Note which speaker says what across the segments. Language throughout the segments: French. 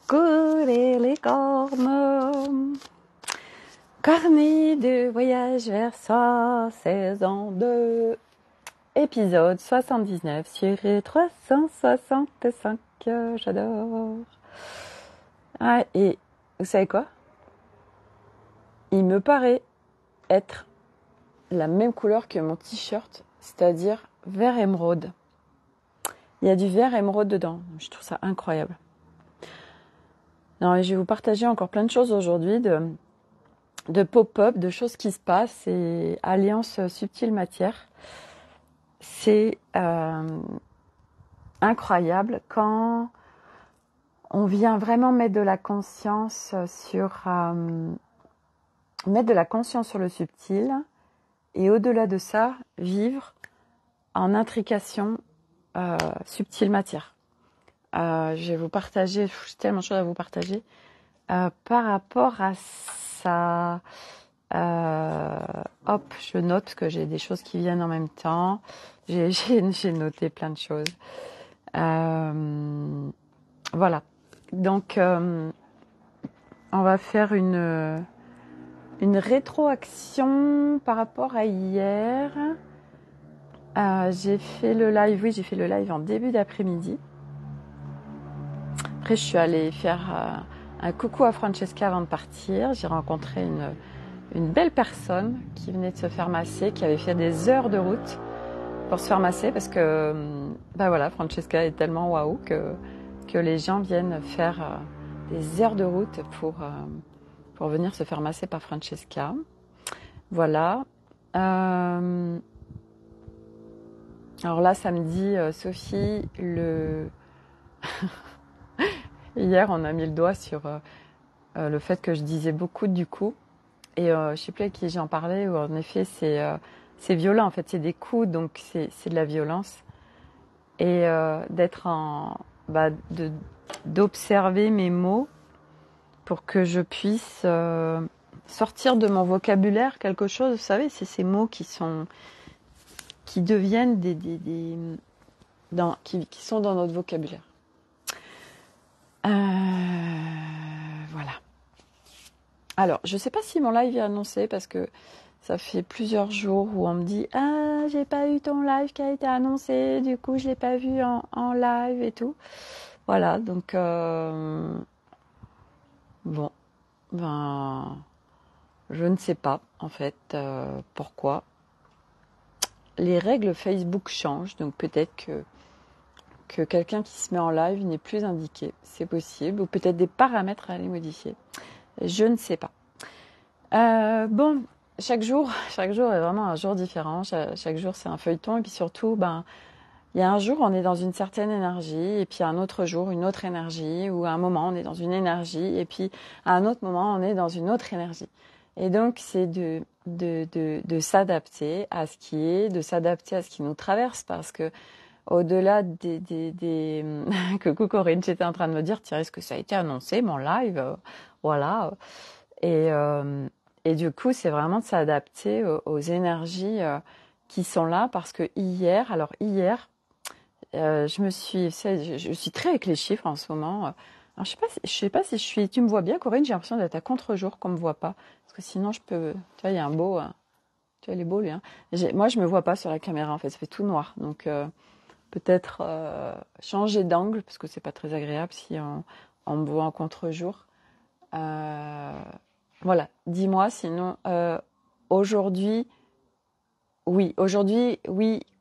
Speaker 1: couler les cornes. Carnet de voyage vers sa saison 2. Épisode 79 sur 365. J'adore. Ah, et vous savez quoi? Il me paraît être la même couleur que mon t-shirt, c'est-à-dire vert émeraude. Il y a du vert émeraude dedans. Je trouve ça incroyable. Non, et je vais vous partager encore plein de choses aujourd'hui, de pop-up, de choses qui se passent, et Alliance Subtile Matière. C'est incroyable quand on vient vraiment mettre de la conscience sur le subtil, et au-delà de ça, vivre en intrication subtile matière. Je vais vous partager, j'ai tellement de choses à vous partager par rapport à ça. Hop, je note parce que j'ai des choses qui viennent en même temps. J'ai noté plein de choses. Voilà. Donc, on va faire une rétroaction par rapport à hier. J'ai fait le live en début d'après-midi. Après, je suis allée faire un coucou à Francesca avant de partir. J'ai rencontré une belle personne qui venait de se faire masser, qui avait fait des heures de route pour se faire masser parce que, Francesca est tellement waouh que les gens viennent faire des heures de route pour venir se faire masser par Francesca. Voilà. Alors là, samedi, Sophie, hier, on a mis le doigt sur le fait que je disais beaucoup du coup. Et je ne sais plus à qui j'en parlais, où en effet, c'est violent. En fait, c'est des coups, donc c'est de la violence. Et d'observer mes mots pour que je puisse sortir de mon vocabulaire quelque chose. Vous savez, c'est ces mots qui deviennent qui sont dans notre vocabulaire. Voilà. Alors, je ne sais pas si mon live est annoncé parce que ça fait plusieurs jours où on me dit « Ah, j'ai pas eu ton live qui a été annoncé, du coup, je l'ai pas vu en live et tout. » Voilà, donc, je ne sais pas, en fait, pourquoi. Les règles Facebook changent, donc peut-être que quelqu'un qui se met en live n'est plus indiqué, c'est possible, ou peut-être des paramètres à aller modifier. Je ne sais pas. Chaque jour est vraiment un jour différent. Chaque jour, c'est un feuilleton. Et puis surtout, il y a un jour, on est dans une certaine énergie. Et puis un autre jour, une autre énergie. Ou à un moment, on est dans une énergie. Et puis à un autre moment, on est dans une autre énergie. Et donc, c'est de s'adapter à ce qui est, de s'adapter à ce qui nous traverse. Parce que au-delà des coucou Corinne, j'étais en train de me dire, tiens, est-ce que ça a été annoncé, mon live? Voilà. Et du coup, c'est vraiment de s'adapter aux énergies qui sont là, parce que hier, je suis très avec les chiffres en ce moment. Alors, je sais pas si tu me vois bien, Corinne, j'ai l'impression d'être à contre-jour, qu'on me voit pas. Parce que sinon, tu vois, il y a un beau, tu vois, il est beau, lui, hein. Moi, je me vois pas sur la caméra, en fait, ça fait tout noir. Donc, peut-être changer d'angle, parce que c'est pas très agréable si on me voit en contre-jour. Voilà, dis-moi sinon, aujourd'hui, oui,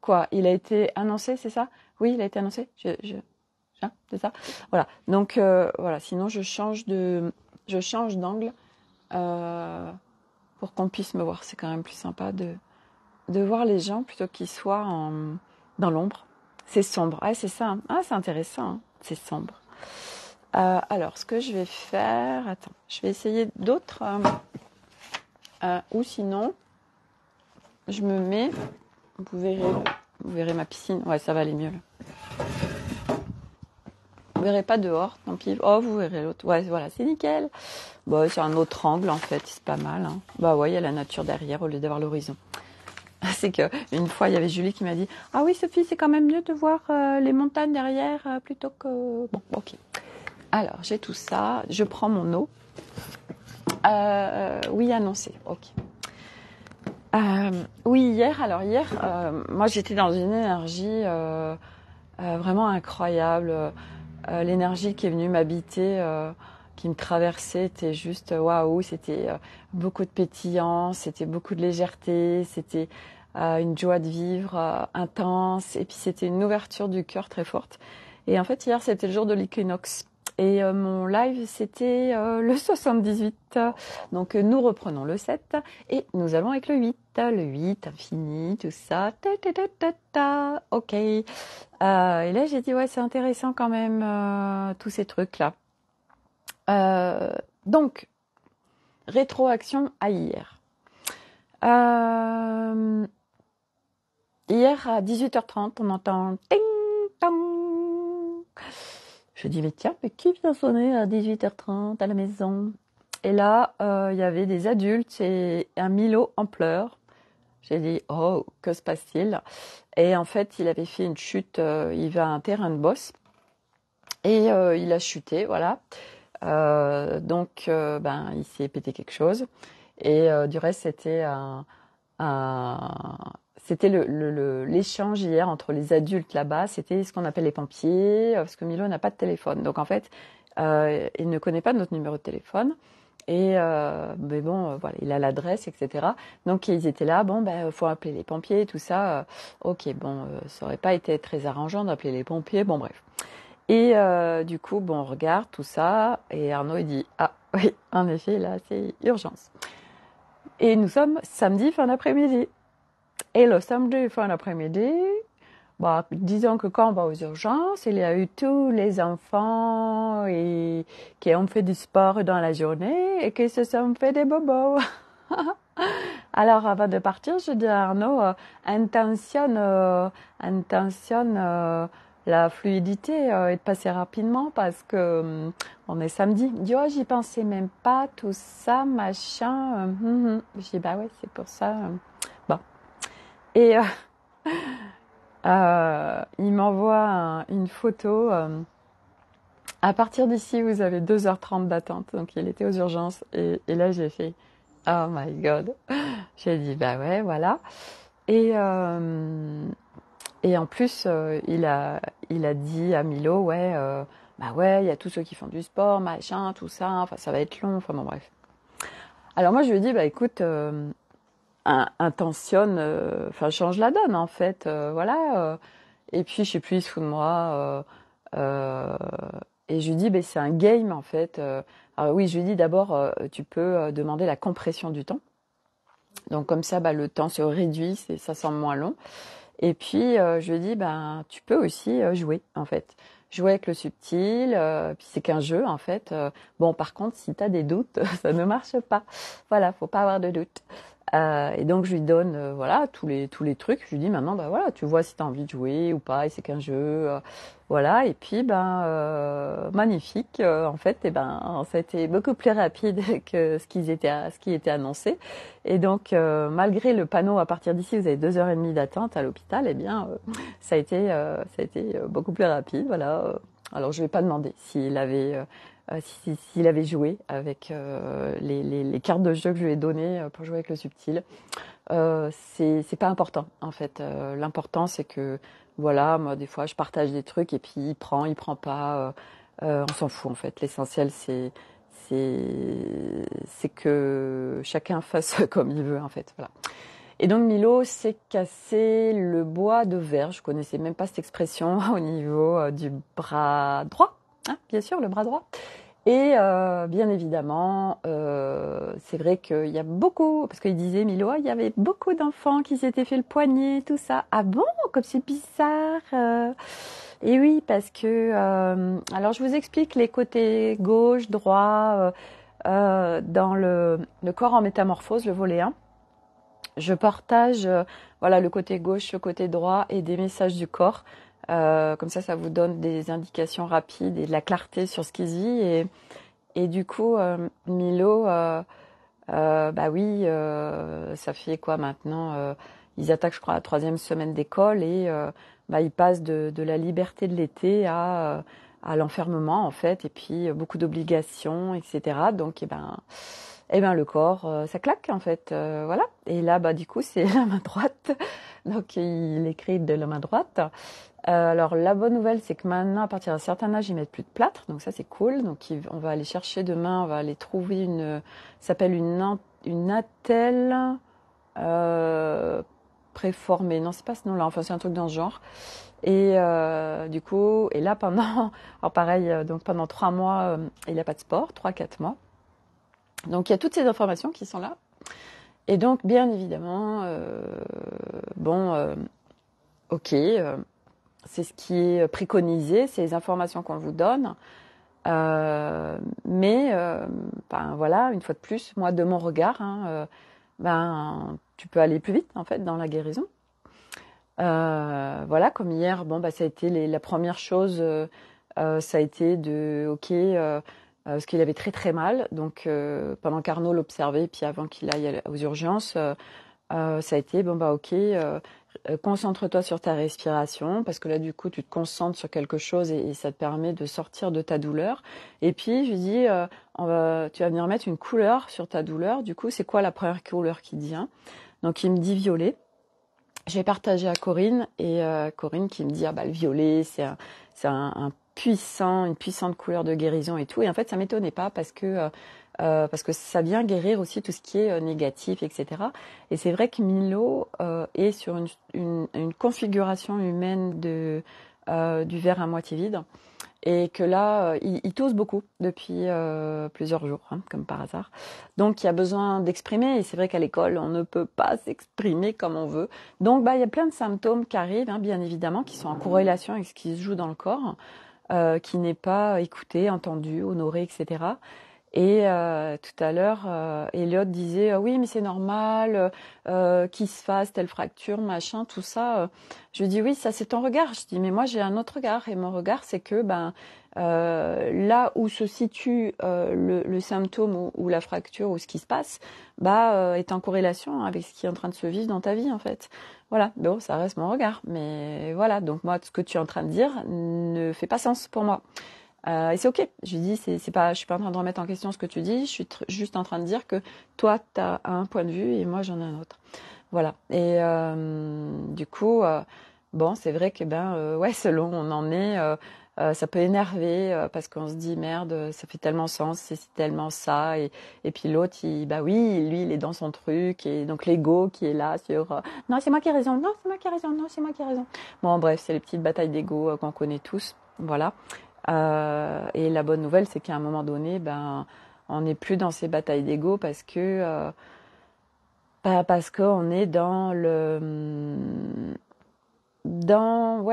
Speaker 1: quoi, il a été annoncé, c'est ça? Oui, il a été annoncé, hein, c'est ça? Voilà, donc voilà, sinon je change d'angle pour qu'on puisse me voir, c'est quand même plus sympa de voir les gens plutôt qu'ils soient dans l'ombre. C'est sombre, c'est ça, hein. Ah, c'est intéressant, hein. C'est sombre. Alors, ce que je vais faire... Attends, je vais essayer d'autres... ou sinon, je me mets... Vous verrez ma piscine. Ouais, ça va aller mieux, là. Vous verrez pas dehors, tant pis. Oh, vous verrez l'autre. Ouais, voilà, c'est nickel. Bon, c'est un autre angle, en fait. C'est pas mal, hein. Ouais, il y a la nature derrière au lieu d'avoir l'horizon. C'est qu'une fois, il y avait Julie qui m'a dit « Ah oui, Sophie, c'est quand même mieux de voir les montagnes derrière plutôt que... » Bon, ok. Alors, j'ai tout ça. Je prends mon eau. Oui, annoncé. Ok. Oui, hier. Alors hier, moi j'étais dans une énergie vraiment incroyable. L'énergie qui est venue m'habiter, qui me traversait, était juste waouh. C'était beaucoup de pétillance, c'était beaucoup de légèreté, c'était une joie de vivre intense. Et puis c'était une ouverture du cœur très forte. Et en fait, hier, c'était le jour de l'équinoxe. Et mon live, c'était le 78. Donc, nous reprenons le 7 et nous allons avec le 8. Le 8, infini, tout ça. Ta, ta, ta, ta, ta. Ok. Et là, j'ai dit, ouais, c'est intéressant quand même, tous ces trucs-là. Donc, rétroaction à hier. Hier, à 18h30, on entend ting, tong. Je dis, mais tiens, mais qui vient sonner à 18h30 à la maison? Et là, il y avait des adultes et un Milo en pleurs. J'ai dit, oh, que se passe-t-il? Et en fait, il avait fait une chute, il va à un terrain de boss. Et il a chuté, voilà. Donc, il s'est pété quelque chose. Et du reste, c'était c'était l'échange hier entre les adultes là-bas. C'était ce qu'on appelle les pompiers, parce que Milo n'a pas de téléphone. Donc en fait, il ne connaît pas notre numéro de téléphone. Et mais bon, voilà, il a l'adresse, etc. Donc ils étaient là. Bon, faut appeler les pompiers, tout ça. Ok, bon, ça aurait pas été très arrangeant d'appeler les pompiers. Bon, bref. Et du coup, bon, on regarde tout ça. Et Arnaud il dit, ah oui, en effet, là, c'est urgence. Et nous sommes samedi fin d'après-midi. Et le samedi fin d'après-midi, disons que quand on va aux urgences, il y a eu tous les enfants qui ont fait du sport dans la journée et qui se sont fait des bobos. Alors, avant de partir, je dis à Arnaud, intentionne la fluidité et de passer rapidement parce que on est samedi. Il dit, oh, j'y pensais même pas, tout ça, machin. Je dis, bah ouais, c'est pour ça. Bon. Et il m'envoie une photo. À partir d'ici, vous avez 2h30 d'attente. Donc, il était aux urgences. Et là, j'ai fait, oh my God. J'ai dit, bah ouais, voilà. Et en plus, il a dit à Milo, ouais, bah ouais, il y a tous ceux qui font du sport, machin, tout ça. Enfin, ça va être long. Enfin, bon, bref. Alors, moi, je lui ai dit, bah écoute, intentionne, change la donne, en fait. Voilà. Et puis, je sais plus, il se fout de moi. Et je lui dis, c'est un game, en fait. Alors oui, je lui dis d'abord, tu peux demander la compression du temps. Donc, comme ça, le temps se réduit, ça semble moins long. Et puis, je lui dis, tu peux aussi jouer, en fait. Jouer avec le subtil, puis c'est qu'un jeu, en fait. Bon, par contre, si tu as des doutes, ça ne marche pas. Voilà, faut pas avoir de doutes. Et donc je lui donne voilà tous les trucs. Je lui dis maintenant voilà, tu vois si tu as envie de jouer ou pas, et c'est qu'un jeu, voilà. Et puis magnifique, en fait, ça a été beaucoup plus rapide que ce qui était annoncé. Et donc malgré le panneau, à partir d'ici vous avez 2h30 d'attente à l'hôpital, ça a été beaucoup plus rapide, voilà. Alors je vais pas demander s'il avait joué avec les cartes de jeu que je lui ai données pour jouer avec le subtil. C'est pas important, en fait. L'important, c'est que, voilà, moi, des fois, je partage des trucs et puis il prend pas. On s'en fout, en fait. L'essentiel, c'est que chacun fasse comme il veut, en fait. Voilà. Et donc, Milo s'est cassé le bois de verre. Je connaissais même pas cette expression au niveau du bras droit. Hein, bien sûr, le bras droit. Et bien évidemment, c'est vrai qu'il y a beaucoup, parce qu'il disait Milo, il y avait beaucoup d'enfants qui s'étaient fait le poignet, tout ça. Ah bon, comme c'est bizarre. Et oui, parce que, alors je vous explique les côtés gauche, droit, dans le corps en métamorphose, le volet 1. Je partage voilà, le côté gauche, le côté droit et des messages du corps. Comme ça vous donne des indications rapides et de la clarté sur ce qu'il dit. Et du coup, Milo, oui, ça fait quoi maintenant ils attaquent, je crois, la 3e semaine d'école et ils passent de la liberté de l'été à à l'enfermement en fait, et puis beaucoup d'obligations, etc. Donc eh ben le corps, ça claque en fait, voilà. Et là, bah du coup, c'est la main droite. Donc il écrit de la main droite. Alors la bonne nouvelle, c'est que maintenant, à partir d'un certain âge, ils mettent plus de plâtre, donc ça c'est cool. Donc on va aller chercher demain, on va aller trouver ça s'appelle une attelle préformée. Non, c'est pas ce nom-là. Enfin, c'est un truc dans ce genre. Et du coup, et là alors pareil, donc pendant 3 mois, il n'y a pas de sport, 3-4 mois. Donc il y a toutes ces informations qui sont là. Et donc bien évidemment, ok, c'est ce qui est préconisé, c'est les informations qu'on vous donne. Mais voilà, une fois de plus, moi de mon regard, tu peux aller plus vite en fait dans la guérison. Voilà, comme hier, ça a été la première chose, ça a été ok, parce qu'il avait très très mal, donc pendant qu'Arnaud l'observait, puis avant qu'il aille aux urgences, ça a été ok, concentre-toi sur ta respiration, parce que là du coup tu te concentres sur quelque chose et ça te permet de sortir de ta douleur. Et puis je lui dis, tu vas venir mettre une couleur sur ta douleur. Du coup, c'est quoi la première couleur qui te vient? Donc il me dit violet. J'ai partagé à Corinne, et Corinne qui me dit le violet c'est une puissante couleur de guérison et tout. Et en fait ça m'étonnait pas parce que ça vient guérir aussi tout ce qui est négatif, etc. Et c'est vrai que Milo est sur une configuration humaine du verre à moitié vide. Et que là, il tousse beaucoup depuis plusieurs jours, comme par hasard. Donc, il y a besoin d'exprimer. Et c'est vrai qu'à l'école, on ne peut pas s'exprimer comme on veut. Donc, il y a plein de symptômes qui arrivent, bien évidemment, qui sont en corrélation avec ce qui se joue dans le corps, qui n'est pas écouté, entendu, honoré, etc. Et tout à l'heure, Elliot disait oui, mais c'est normal qu'il se fasse telle fracture, machin, tout ça. Je lui dis oui, ça c'est ton regard. Je dis mais moi j'ai un autre regard, et mon regard c'est que là où se situe le symptôme ou la fracture ou ce qui se passe, est en corrélation avec ce qui est en train de se vivre dans ta vie en fait. Voilà, bon, ça reste mon regard, mais voilà. Donc moi, ce que tu es en train de dire ne fait pas sens pour moi. Et c'est ok. Je lui dis, je suis pas en train de remettre en question ce que tu dis. Je suis juste en train de dire que toi, tu as un point de vue et moi, j'en ai un autre. Voilà. Et du coup, c'est vrai que selon où on en est, ça peut énerver parce qu'on se dit merde, ça fait tellement sens, c'est tellement ça. Et puis l'autre, lui, il est dans son truc, et donc l'ego qui est là sur non, c'est moi qui ai raison, non, c'est moi qui ai raison, non, c'est moi qui ai raison. Bon, bref, c'est les petites batailles d'ego qu'on connaît tous. Voilà. Et la bonne nouvelle, c'est qu'à un moment donné, on n'est plus dans ces batailles d'ego parce qu'on est dans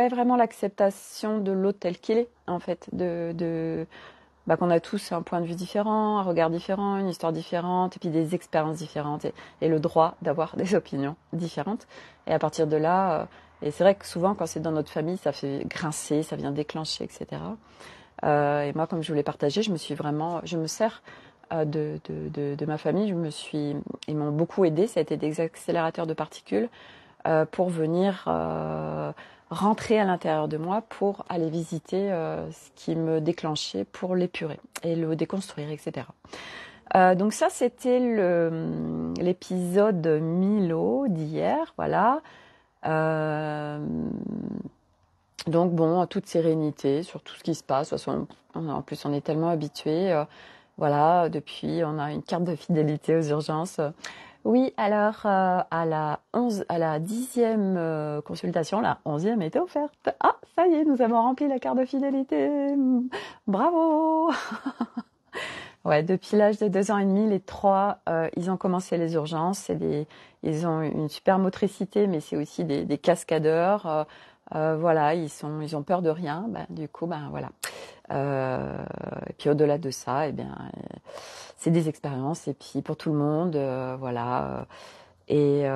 Speaker 1: vraiment l'acceptation de l'autre tel qu'il est, en fait, qu'on a tous un point de vue différent, un regard différent, une histoire différente, et puis des expériences différentes, et le droit d'avoir des opinions différentes. Et à partir de là, et c'est vrai que souvent, quand c'est dans notre famille, ça fait grincer, ça vient déclencher, etc. Et moi, comme je voulais partager, je me sers de ma famille. Ils m'ont beaucoup aidé. Ça a été des accélérateurs de particules pour venir rentrer à l'intérieur de moi, pour aller visiter ce qui me déclenchait, pour l'épurer et le déconstruire, etc. Donc ça, c'était l'épisode Milo d'hier, voilà. Donc en toute sérénité sur tout ce qui se passe. De toute façon, en plus, on est tellement habitués. Voilà, depuis, on a une carte de fidélité aux urgences. Oui, alors à la 10e consultation, la 11e était offerte. Ah, ça y est, nous avons rempli la carte de fidélité. Bravo. Ouais, depuis l'âge de 2 ans et demi, les 3, ils ont commencé les urgences. Ils ont une super motricité, mais c'est aussi des cascadeurs. Voilà, ils ont peur de rien. Du coup, voilà. Et puis au-delà de ça, c'est des expériences. Et puis pour tout le monde, voilà. Et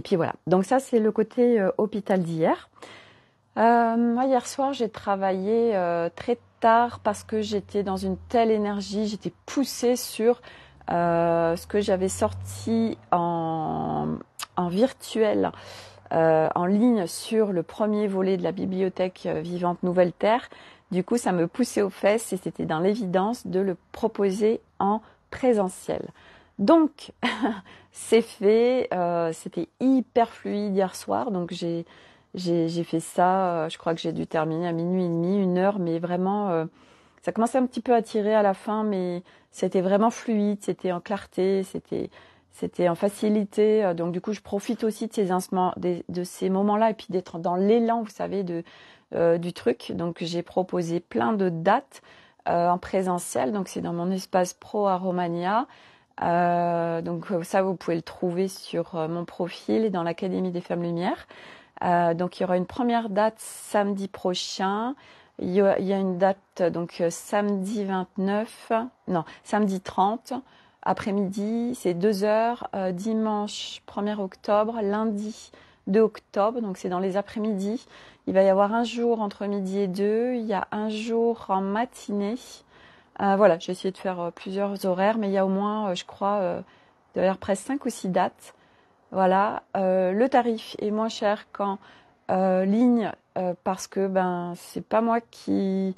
Speaker 1: puis voilà. Donc ça, c'est le côté hôpital d'hier. Moi, hier soir, j'ai travaillé très tard parce que j'étais dans une telle énergie, j'étais poussée sur ce que j'avais sorti en virtuel, en ligne sur le premier volet de la bibliothèque Vivante Nouvelle Terre. Du coup, ça me poussait aux fesses et c'était dans l'évidence de le proposer en présentiel. Donc, c'est fait. C'était hyper fluide hier soir. Donc, j'ai fait ça. Je crois que j'ai dû terminer à minuit et demi, 1 heure. Mais vraiment, ça commençait un petit peu à tirer à la fin. Mais c'était vraiment fluide. C'était en clarté. C'était en facilité. Donc, du coup, je profite aussi de ces instants, de ces moments-là. Et puis d'être dans l'élan, vous savez, du truc. Donc, j'ai proposé plein de dates en présentiel. Donc, c'est dans mon espace pro à Romagna. Donc ça, vous pouvez le trouver sur mon profil et dans l'Académie des Femmes Lumière. Donc il y aura une première date samedi prochain. Il y a une date donc samedi 29, non, samedi 30, après-midi, c'est 2 heures. Dimanche 1er octobre, lundi 2 octobre, donc c'est dans les après-midi. Il va y avoir un jour entre midi et 2, il y a un jour en matinée. Voilà, j'ai essayé de faire plusieurs horaires, mais il y a au moins, je crois, d'ailleurs presque 5 ou 6 dates. Voilà, le tarif est moins cher qu'en ligne parce que c'est pas moi qui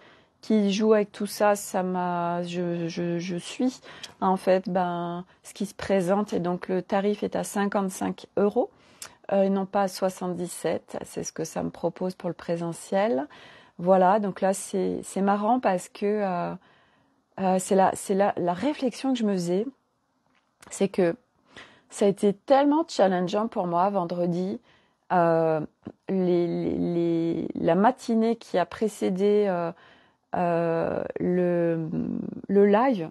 Speaker 1: joue avec tout ça. Je suis en fait ce qui se présente et donc le tarif est à 55 euros et non pas à 77. C'est ce que ça me propose pour le présentiel. Voilà, donc là c'est marrant parce que c'est la réflexion que je me faisais, c'est que ça a été tellement challengeant pour moi vendredi, la matinée qui a précédé le live,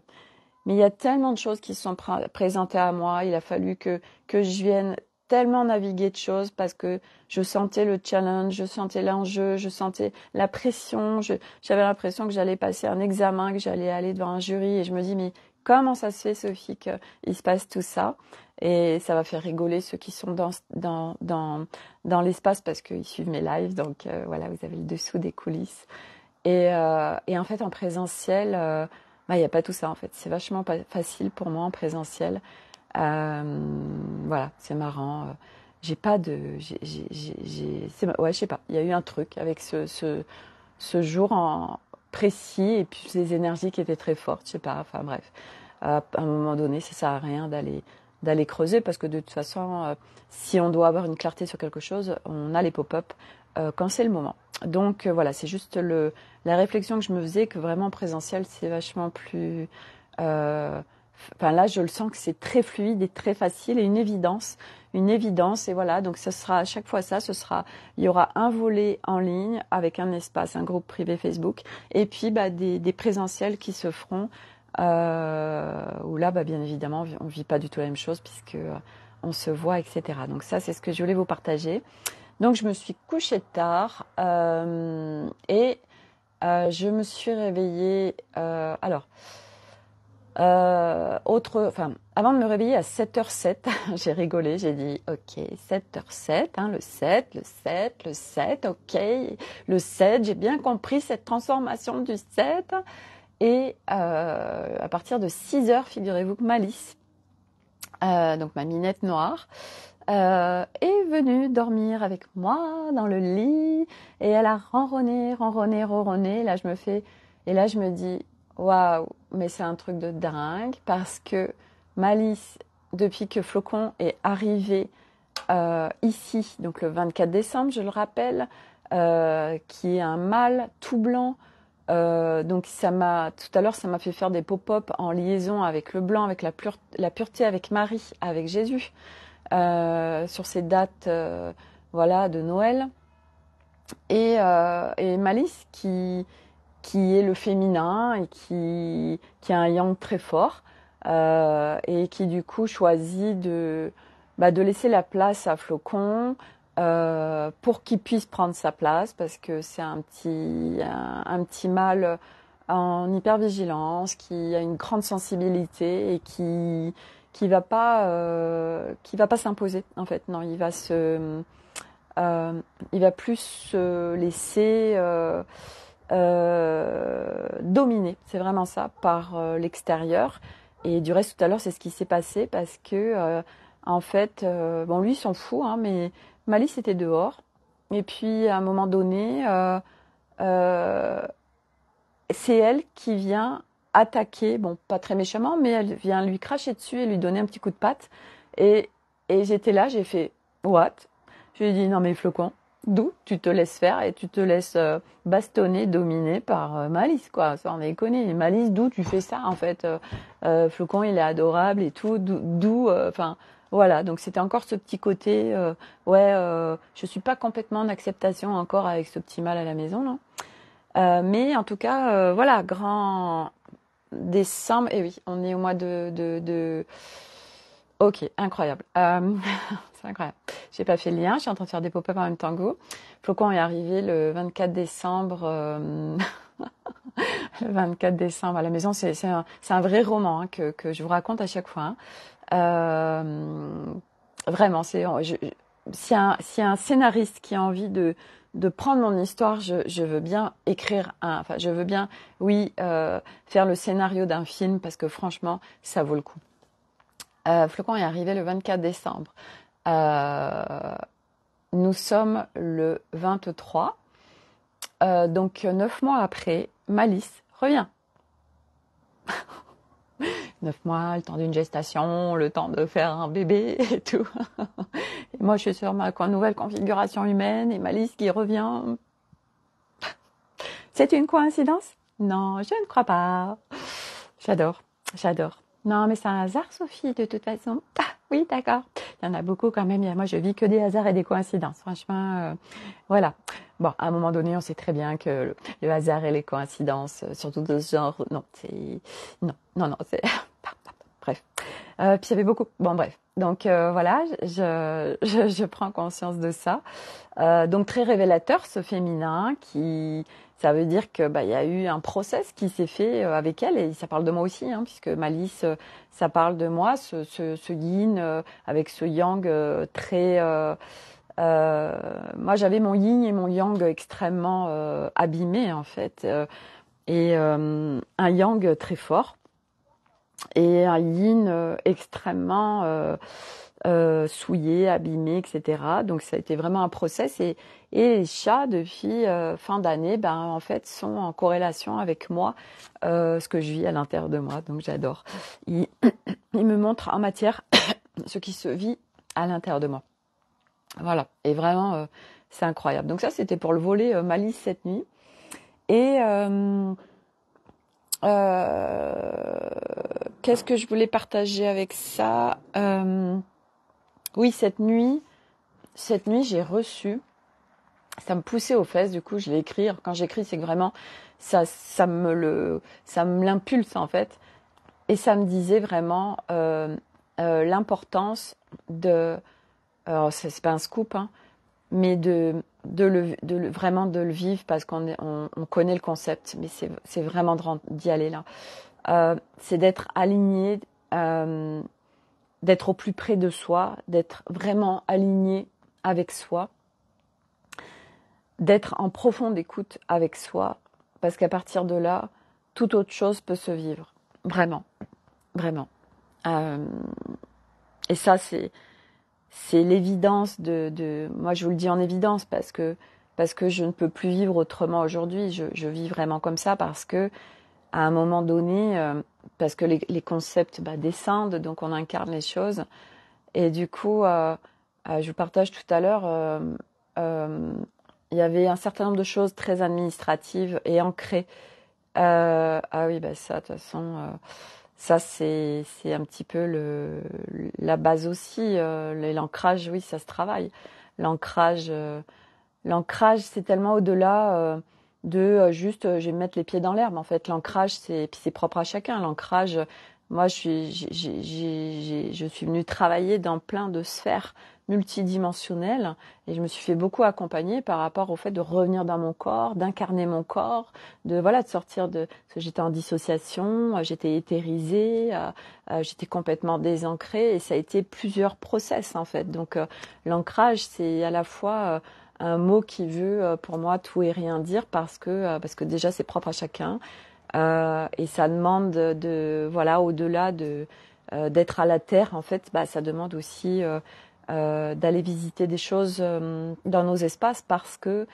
Speaker 1: mais il y a tellement de choses qui se sont présentées à moi, il a fallu que je vienne tellement naviguer de choses parce que je sentais le challenge, je sentais l'enjeu, je sentais la pression, j'avais l'impression que j'allais passer un examen, que j'allais aller devant un jury et je me dis mais comment ça se fait Sophie qu'il se passe tout ça? Et ça va faire rigoler ceux qui sont dans l'espace parce qu'ils suivent mes lives, donc voilà, vous avez le dessous des coulisses. Et en fait en présentiel, il n'y a pas tout ça en fait, c'est vachement facile pour moi en présentiel. Voilà, c'est marrant. J'ai pas de, ouais, je sais pas. Il y a eu un truc avec ce jour en précis et puis ces énergies qui étaient très fortes. Je sais pas. Enfin bref, à un moment donné, ça sert à rien d'aller creuser parce que de toute façon, si on doit avoir une clarté sur quelque chose, on a les pop-up quand c'est le moment. Donc voilà, c'est juste la réflexion que je me faisais que vraiment en présentiel, c'est vachement plus Enfin là, je le sens que c'est très fluide et très facile et une évidence et voilà. Donc ce sera à chaque fois ça, il y aura un volet en ligne avec un espace, un groupe privé Facebook et puis des présentiels qui se feront où là, bien évidemment, on vit pas du tout la même chose puisque on se voit, etc. Donc ça, c'est ce que je voulais vous partager. Donc je me suis couchée tard et je me suis réveillée. Avant de me réveiller à 7h07, j'ai rigolé, j'ai dit ok, 7h07, le 7, le 7, le 7, ok, le 7, j'ai bien compris cette transformation du 7. Et à partir de 6h, figurez-vous que Malice, donc ma minette noire, est venue dormir avec moi dans le lit et elle a ronronné. Là, je me dis waouh, mais c'est un truc de dingue parce que Malice, depuis que Flocon est arrivé ici, donc le 24 décembre, je le rappelle, qui est un mâle tout blanc. Donc tout à l'heure, ça m'a fait faire des pop-up en liaison avec le blanc, avec la pureté, avec Marie, avec Jésus, sur ces dates, voilà, de Noël. Et Malice qui est le féminin et qui a un yang très fort et qui du coup choisit de laisser la place à Flocon pour qu'il puisse prendre sa place parce que c'est un petit mâle en hypervigilance qui a une grande sensibilité et qui va pas s'imposer en fait. Non, il va plus se laisser dominé, c'est vraiment ça, par l'extérieur. Et du reste, tout à l'heure, c'est ce qui s'est passé parce que, en fait, lui, il s'en fout, mais Malice était dehors. Et puis, à un moment donné, c'est elle qui vient attaquer, bon, pas très méchamment, mais elle vient lui cracher dessus et lui donner un petit coup de patte. Et, et j'étais là, j'ai fait what? Je lui ai dit non mais Flocon, d'où tu te laisses faire et tu te laisses bastonner, dominer par Malice, quoi. Ça on est connu. Malice, d'où tu fais ça en fait? Flocon, il est adorable et tout. D'où, enfin. Voilà, donc c'était encore ce petit côté, ouais, je suis pas complètement en acceptation encore avec ce petit mal à la maison, non. Mais en tout cas, voilà, grand décembre. Et oui, on est au mois de... Ok, incroyable. C'est incroyable. J'ai pas fait le lien, je suis en train de faire des pop-up en même temps que vous. Flocon est arrivé le 24 décembre. Le 24 décembre à la maison, c'est un vrai roman hein, que je vous raconte à chaque fois. Hein. Vraiment, s'il y a un scénariste qui a envie de prendre mon histoire, je veux bien écrire enfin, je veux bien, oui, faire le scénario d'un film parce que franchement, ça vaut le coup. Flocon est arrivé le 24 décembre. Nous sommes le 23. Donc, 9 mois après, Malice revient. 9 mois, le temps d'une gestation, le temps de faire un bébé et tout. Et moi, je suis sur ma nouvelle configuration humaine et Malice qui revient. C'est une coïncidence? Non, je ne crois pas. J'adore, j'adore. Non, mais c'est un hasard, Sophie, de toute façon. Ah, oui, d'accord. Il y en a beaucoup quand même. Moi, je vis que des hasards et des coïncidences. Franchement, voilà. Bon, à un moment donné, on sait très bien que le hasard et les coïncidences, surtout de ce genre, non, c'est... Non, c'est... Bref. Puis il y avait beaucoup... Bon, bref. Donc, voilà, je prends conscience de ça. Donc, très révélateur, ce féminin qui... Ça veut dire que il y a eu un process qui s'est fait avec elle et ça parle de moi aussi, hein, puisque Malice, ça parle de moi, ce yin avec ce yang très. Moi, j'avais mon yin et mon yang extrêmement abîmés en fait, et un yang très fort et un yin extrêmement souillé, abîmé, etc. Donc ça a été vraiment un process et les chats depuis fin d'année, en fait, sont en corrélation avec moi, ce que je vis à l'intérieur de moi. Donc j'adore. Ils me montrent en matière ce qui se vit à l'intérieur de moi. Voilà. Et vraiment, c'est incroyable. Donc ça, c'était pour le volet Malice cette nuit. Et qu'est-ce que je voulais partager avec ça? Oui, cette nuit, j'ai reçu, ça me poussait aux fesses, du coup, je l'ai écrit. Quand j'écris, c'est que vraiment, ça me l'impulse, en fait. Et ça me disait vraiment l'importance de, alors c'est pas un scoop, hein, mais vraiment de le vivre parce on connaît le concept, mais c'est vraiment d'y aller là. C'est d'être aligné, d'être au plus près de soi, d'être vraiment aligné avec soi, d'être en profonde écoute avec soi, parce qu'à partir de là, toute autre chose peut se vivre. Vraiment, vraiment. Et ça, c'est l'évidence moi, je vous le dis en évidence parce que je ne peux plus vivre autrement aujourd'hui. Je vis vraiment comme ça parce que à un moment donné, parce que les concepts descendent, donc on incarne les choses. Et du coup, je vous partage tout à l'heure, il y avait un certain nombre de choses très administratives et ancrées. Ah oui, ça, de toute façon, ça c'est un petit peu la base aussi. L'ancrage, oui, ça se travaille. L'ancrage, c'est tellement au-delà de juste, je vais me mettre les pieds dans l'herbe. En fait, l'ancrage, puis c'est propre à chacun. L'ancrage, moi, je suis venue travailler dans plein de sphères multidimensionnelles et je me suis fait beaucoup accompagner par rapport au fait de revenir dans mon corps, d'incarner mon corps, de sortir parce que j'étais en dissociation, j'étais éthérisée, j'étais complètement désancrée et ça a été plusieurs process en fait. Donc l'ancrage, c'est à la fois un mot qui veut pour moi tout et rien dire parce que déjà c'est propre à chacun. Et ça demande au-delà d'être à la terre, en fait, ça demande aussi d'aller visiter des choses dans nos espaces parce que,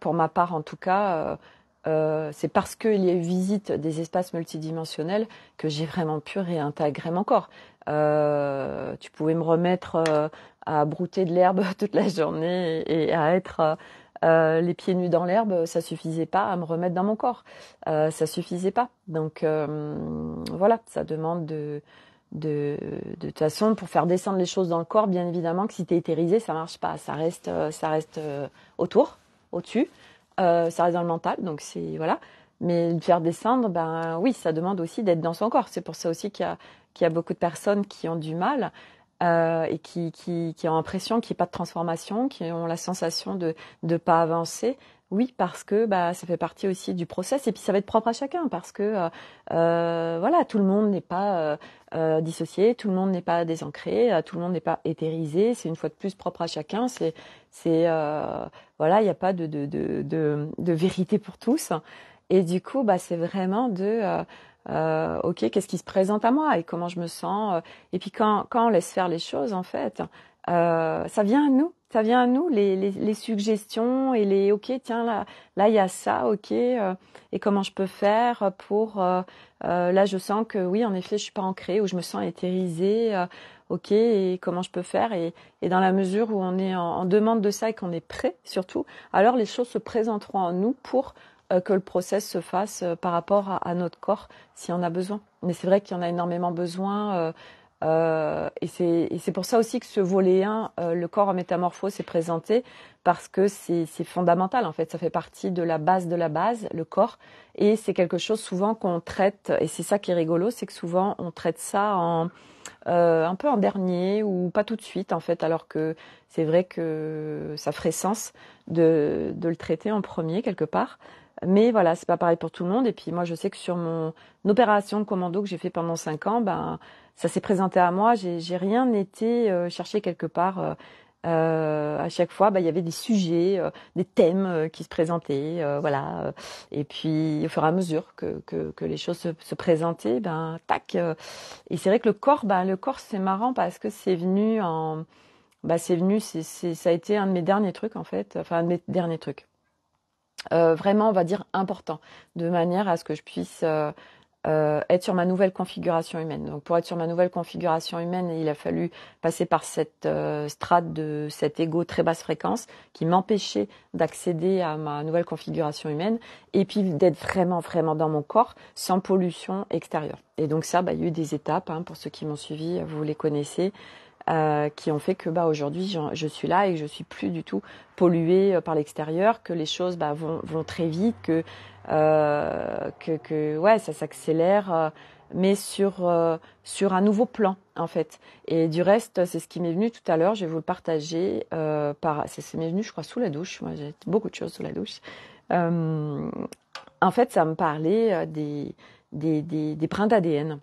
Speaker 1: pour ma part en tout cas, c'est parce qu'il y a eu visite des espaces multidimensionnels que j'ai vraiment pu réintégrer mon corps. Tu pouvais me remettre à brouter de l'herbe toute la journée et à être les pieds nus dans l'herbe, ça suffisait pas à me remettre dans mon corps. Ça suffisait pas. Donc voilà, ça demande de toute façon, pour faire descendre les choses dans le corps, bien évidemment que si tu es éthérisé, ça marche pas. Ça reste autour, au-dessus. Ça reste dans le mental, donc c'est voilà. Mais le faire descendre, ben oui, ça demande aussi d'être dans son corps. C'est pour ça aussi qu'il y a beaucoup de personnes qui ont du mal et qui ont l'impression qu'il n'y a pas de transformation, qui ont la sensation de pas avancer. Oui, parce que bah ça fait partie aussi du process et puis ça va être propre à chacun parce que voilà, tout le monde n'est pas dissocié, tout le monde n'est pas désancré, tout le monde n'est pas éthérisé. C'est une fois de plus propre à chacun. Voilà, il n'y a pas de vérité pour tous. Et du coup, bah c'est vraiment ok, qu'est-ce qui se présente à moi et comment je me sens. Et puis quand on laisse faire les choses, en fait, ça vient à nous. Ça vient à nous, les suggestions et ok, tiens, là, il y a ça, ok, et comment je peux faire pour, là, je sens que oui, en effet, je suis pas ancrée, ou je me sens éthérisée, ok, et comment je peux faire, et dans la mesure où on est en demande de ça et qu'on est prêt, surtout, alors les choses se présenteront en nous pour que le process se fasse par rapport à notre corps, si on a besoin. Mais c'est vrai qu'il y en a énormément besoin, et c'est pour ça aussi que ce volet 1, le corps en métamorphose, s'est présenté parce que c'est fondamental en fait. Ça fait partie de la base, le corps, et c'est quelque chose souvent qu'on traite. Et c'est ça qui est rigolo, c'est que souvent on traite ça un peu en dernier ou pas tout de suite en fait, alors que c'est vrai que ça ferait sens de le traiter en premier quelque part. Mais voilà, c'est pas pareil pour tout le monde. Et puis moi, je sais que sur mon opération de commando que j'ai fait pendant 5 ans, ben ça s'est présenté à moi. J'ai rien été chercher quelque part. À chaque fois, ben, il y avait des sujets, des thèmes qui se présentaient, voilà. Et puis, au fur et à mesure que les choses se présentaient, ben tac. Et c'est vrai que le corps, c'est marrant parce que c'est venu ça a été un de mes derniers trucs en fait, enfin un de mes derniers trucs. Vraiment, on va dire important, de manière à ce que je puisse être sur ma nouvelle configuration humaine. Donc, pour être sur ma nouvelle configuration humaine, il a fallu passer par cette strate de cet ego très basse fréquence qui m'empêchait d'accéder à ma nouvelle configuration humaine et puis d'être vraiment, vraiment dans mon corps sans pollution extérieure. Et donc ça, il y a eu des étapes, pour ceux qui m'ont suivi, vous les connaissez. Qui ont fait que aujourd'hui je suis là et que je suis plus du tout polluée par l'extérieur, que les choses vont très vite, que ouais, ça s'accélère, mais sur un nouveau plan en fait. Et du reste, c'est ce qui m'est venu tout à l'heure. Je vais vous le partager ça m'est venu, je crois, sous la douche. Moi, j'ai beaucoup de choses sous la douche. En fait, ça me parlait des brins d'ADN.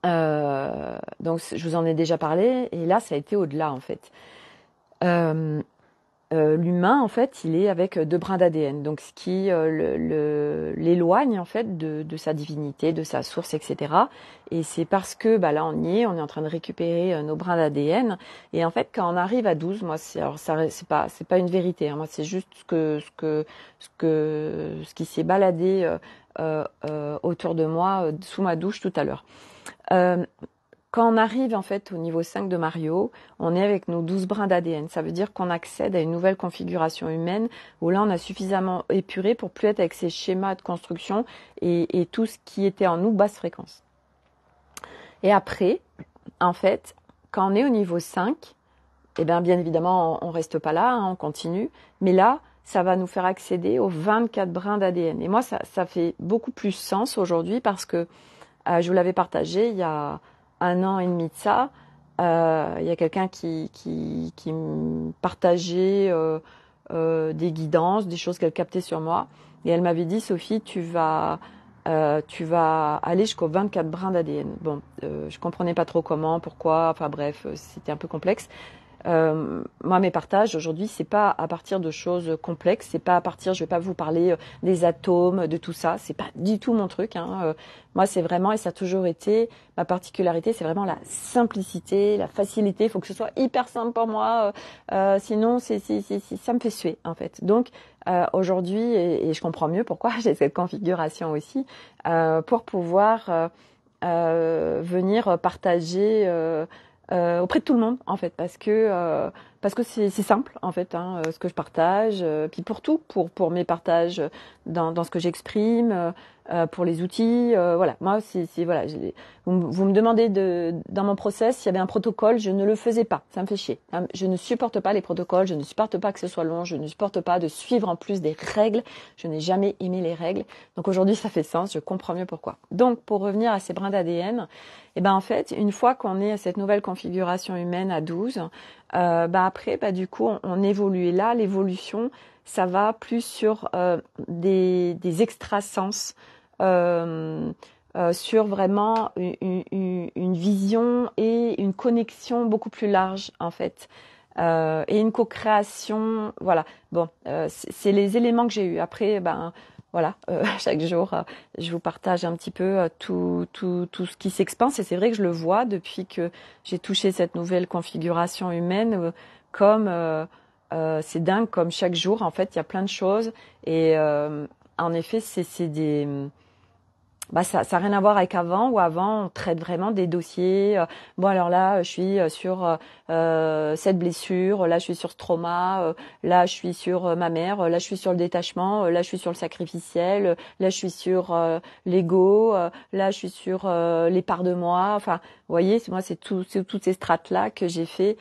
Speaker 1: Donc je vous en ai déjà parlé et là ça a été au-delà en fait. L'humain en fait il est avec 2 brins d'ADN, donc ce qui l'éloigne en fait de sa divinité, de sa source, etc. Et c'est parce que là on y est, on est en train de récupérer nos brins d'ADN et en fait quand on arrive à 12, moi c'est pas une vérité, moi c'est juste ce qui s'est baladé autour de moi sous ma douche tout à l'heure. Quand on arrive en fait au niveau 5 de Mario, on est avec nos 12 brins d'ADN. Ça veut dire qu'on accède à une nouvelle configuration humaine où là on a suffisamment épuré pour plus être avec ces schémas de construction et tout ce qui était en nous basse fréquence. Et après, en fait, quand on est au niveau 5, bien évidemment on reste pas là, on continue, mais là ça va nous faire accéder aux 24 brins d'ADN. Et moi ça fait beaucoup plus sens aujourd'hui parce que je vous l'avais partagé il y a 1 an et demi de ça. Il y a quelqu'un qui me partageait des guidances, des choses qu'elle captait sur moi. Et elle m'avait dit, Sophie, tu vas aller jusqu'aux 24 brins d'ADN. Bon, je comprenais pas trop comment, pourquoi, enfin bref, c'était un peu complexe. Moi, mes partages aujourd'hui, c'est pas à partir de choses complexes, c'est pas à partir, je vais pas vous parler des atomes, de tout ça, c'est pas du tout mon truc. Moi, c'est vraiment, et ça a toujours été, ma particularité, c'est vraiment la simplicité, la facilité. Il faut que ce soit hyper simple pour moi, sinon, ça me fait suer en fait. Donc, aujourd'hui, et je comprends mieux pourquoi j'ai cette configuration aussi, pour pouvoir venir partager auprès de tout le monde en fait, parce que c'est simple en fait, ce que je partage, puis pour tout, pour mes partages dans ce que j'exprime, pour les outils, voilà. Moi, voilà, vous me demandez dans mon process s'il y avait un protocole, je ne le faisais pas, ça me fait chier. Je ne supporte pas les protocoles, je ne supporte pas que ce soit long, je ne supporte pas de suivre en plus des règles, je n'ai jamais aimé les règles. Donc aujourd'hui, ça fait sens, je comprends mieux pourquoi. Donc pour revenir à ces brins d'ADN, et ben en fait, une fois qu'on est à cette nouvelle configuration humaine à 12, après, du coup, on évolue. Et là, l'évolution, ça va plus sur des extrasens, sur vraiment une vision et une connexion beaucoup plus large, en fait. Et une co-création, voilà. Bon, c'est les éléments que j'ai eus. Après, voilà, chaque jour, je vous partage un petit peu tout ce qui s'expanse. Et c'est vrai que je le vois depuis que j'ai touché cette nouvelle configuration humaine, comme c'est dingue, comme chaque jour, en fait, il y a plein de choses. Et en effet, c'est des... ça n'a rien à voir avec avant, où avant on traite vraiment des dossiers. Bon alors là, je suis sur cette blessure, là je suis sur ce trauma, là je suis sur ma mère, là je suis sur le détachement, là je suis sur le sacrificiel, là je suis sur l'ego, là je suis sur les parts de moi. Enfin, vous voyez, moi c'est toutes ces strates là que j'ai fait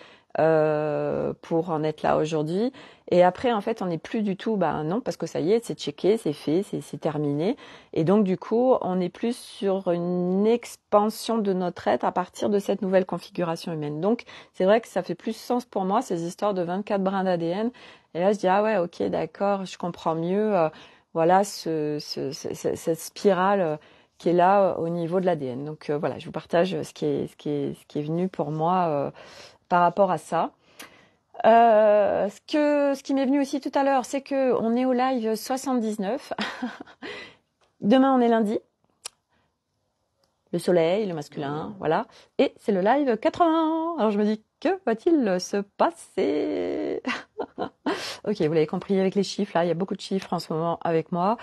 Speaker 1: pour en être là aujourd'hui. Et après, en fait, on n'est plus du tout, non, parce que ça y est, c'est checké, c'est fait, c'est terminé. Et donc, du coup, on est plus sur une expansion de notre être à partir de cette nouvelle configuration humaine. Donc, c'est vrai que ça fait plus sens pour moi, ces histoires de 24 brins d'ADN. Et là, je dis, ah ouais, ok, d'accord, je comprends mieux, voilà, cette spirale qui est là au niveau de l'ADN. Donc, voilà, je vous partage ce qui est venu pour moi par rapport à ça. Ce qui m'est venu aussi tout à l'heure, c'est que on est au live 79. Demain, on est lundi. Le soleil, le masculin, voilà. Et c'est le live 80. Alors je me dis, que va-t-il se passer? Ok, vous l'avez compris avec les chiffres, là, il y a beaucoup de chiffres en ce moment avec moi.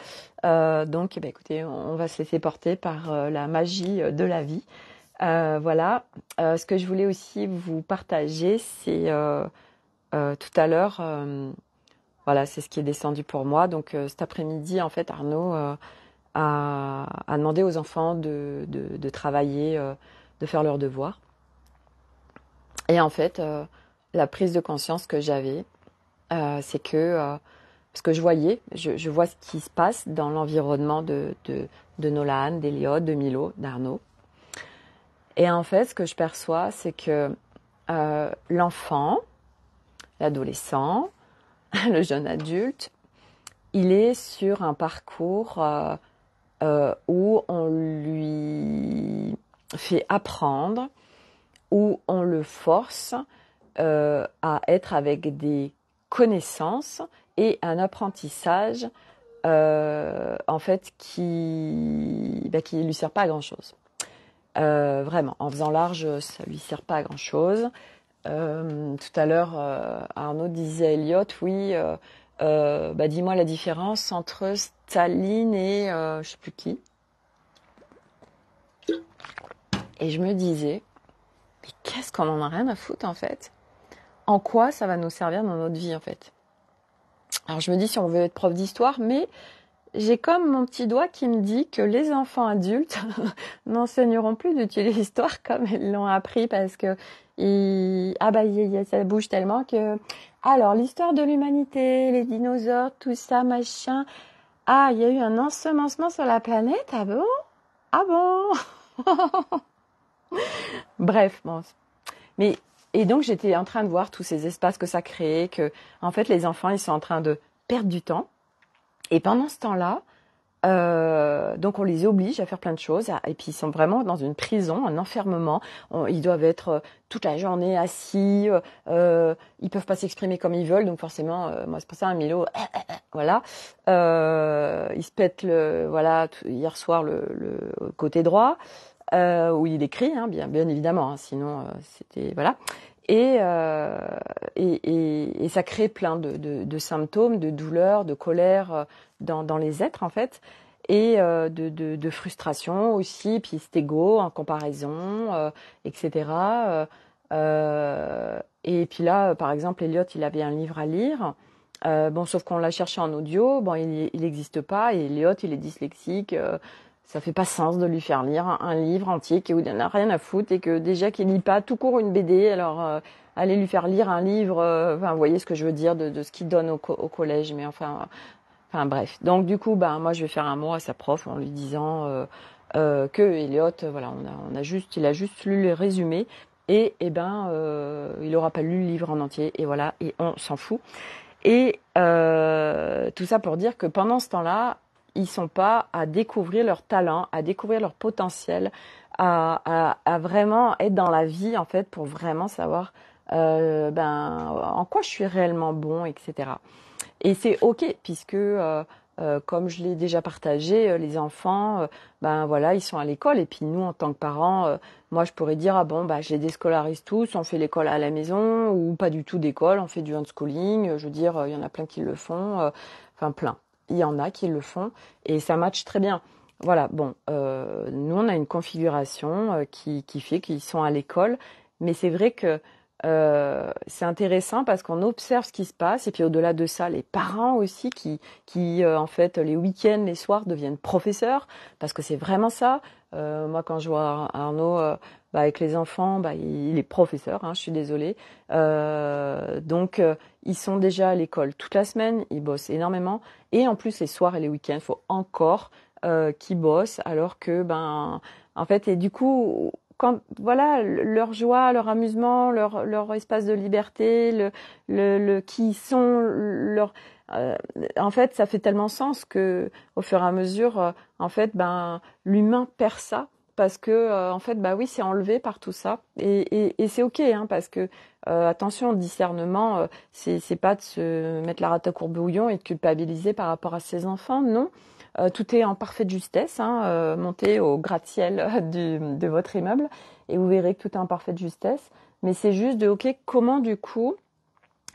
Speaker 1: Donc, écoutez, on va se laisser porter par la magie de la vie. Voilà. Ce que je voulais aussi vous partager, c'est... tout à l'heure, voilà, c'est ce qui est descendu pour moi. Donc cet après-midi, en fait, Arnaud a demandé aux enfants de travailler, de faire leurs devoirs. Et en fait, la prise de conscience que j'avais, c'est que, parce que je vois ce qui se passe dans l'environnement de Nolan, d'Eliott, de Milo, d'Arnaud. Et en fait, ce que je perçois, c'est que l'enfant, l'adolescent, le jeune adulte, il est sur un parcours où on lui fait apprendre, où on le force à être avec des connaissances et un apprentissage en fait qui lui sert pas à grand chose. Vraiment, en faisant large, ça lui sert pas à grand chose. Tout à l'heure, Arnaud disait à Eliott, oui, dis-moi la différence entre Staline et je sais plus qui. Et je me disais, mais qu'est-ce qu'on en a rien à foutre en fait? En quoi ça va nous servir dans notre vie en fait? Alors je me dis si on veut être prof d'histoire, mais j'ai comme mon petit doigt qui me dit que les enfants adultes n'enseigneront plus d'utiliser l'histoire comme ils l'ont appris parce que ça bouge tellement que... Alors, l'histoire de l'humanité, les dinosaures, tout ça, machin... Ah, il y a eu un ensemencement sur la planète, ah bon? Ah bon? Bref, bon. Et donc, j'étais en train de voir tous ces espaces que ça crée, que, en fait, les enfants, ils sont en train de perdre du temps. Et pendant ce temps-là, Donc on les oblige à faire plein de choses, et puis ils sont vraiment dans une prison, un enfermement. Ils doivent être toute la journée assis, ils peuvent pas s'exprimer comme ils veulent, donc forcément, moi c'est pour ça un Milo, voilà. Il se pète hier soir le côté droit, où il écrit, hein, bien évidemment, hein, sinon c'était voilà. Et ça crée plein de symptômes, de douleurs, de colère dans les êtres en fait, et de frustration aussi, puis cet ego en comparaison, etc. Et puis là, par exemple, Elliot, il avait un livre à lire. Bon, sauf qu'on l'a cherché en audio, bon, il n'existe pas, et Elliot, il est dyslexique. Ça fait pas sens de lui faire lire un livre entier où il en a rien à foutre et que déjà qu'il lit pas tout court une BD, alors aller lui faire lire un livre, enfin, vous voyez ce que je veux dire de ce qu'il donne au collège, mais enfin bref. Donc du coup, moi je vais faire un mot à sa prof en lui disant que Elliot, voilà, il a juste lu le résumé et il aura pas lu le livre en entier et voilà, et on s'en fout. Et tout ça pour dire que pendant ce temps-là, ils sont pas à découvrir leur talent, à découvrir leur potentiel, à vraiment être dans la vie en fait pour vraiment savoir en quoi je suis réellement bon, etc. Et c'est ok puisque comme je l'ai déjà partagé, les enfants, voilà, ils sont à l'école et puis nous en tant que parents, moi je pourrais dire je les déscolarise tous, on fait l'école à la maison ou pas du tout d'école, on fait du homeschooling. Je veux dire, il y en a plein qui le font, plein. Il y en a qui le font et ça matche très bien. Voilà, bon, nous on a une configuration qui fait qu'ils sont à l'école, mais c'est vrai que c'est intéressant parce qu'on observe ce qui se passe et puis au-delà de ça, les parents aussi qui en fait les week-ends, les soirs deviennent professeurs parce que c'est vraiment ça. Moi, quand je vois Arnaud avec les enfants, il est professeur. Hein, je suis désolée. Donc ils sont déjà à l'école toute la semaine, ils bossent énormément et en plus les soirs et les week-ends, il faut encore qu'ils bossent alors que en fait et du coup quand voilà leur joie, leur amusement, leur espace de liberté, le qui ils sont, en fait, ça fait tellement sens que au fur et à mesure, en fait, l'humain perd ça parce que en fait, oui, c'est enlevé par tout ça et c'est ok, hein, parce que attention, discernement, c'est pas de se mettre la rate à courbouillon et de culpabiliser par rapport à ses enfants, non. Tout est en parfaite justesse, hein, montez au gratte-ciel de votre immeuble et vous verrez que tout est en parfaite justesse. Mais c'est juste ok, comment du coup,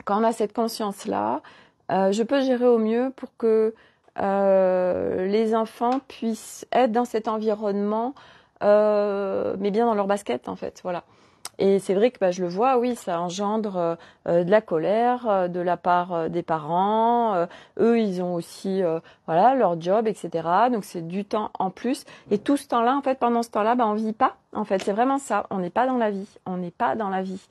Speaker 1: quand on a cette conscience-là, je peux gérer au mieux pour que les enfants puissent être dans cet environnement, mais bien dans leur basket en fait, voilà. Et c'est vrai que je le vois, oui, ça engendre de la colère de la part des parents. Eux, ils ont aussi leur job, etc. Donc c'est du temps en plus. Et tout ce temps-là, en fait, pendant ce temps-là, on vit pas. En fait, c'est vraiment ça. On n'est pas dans la vie. On n'est pas dans la vie.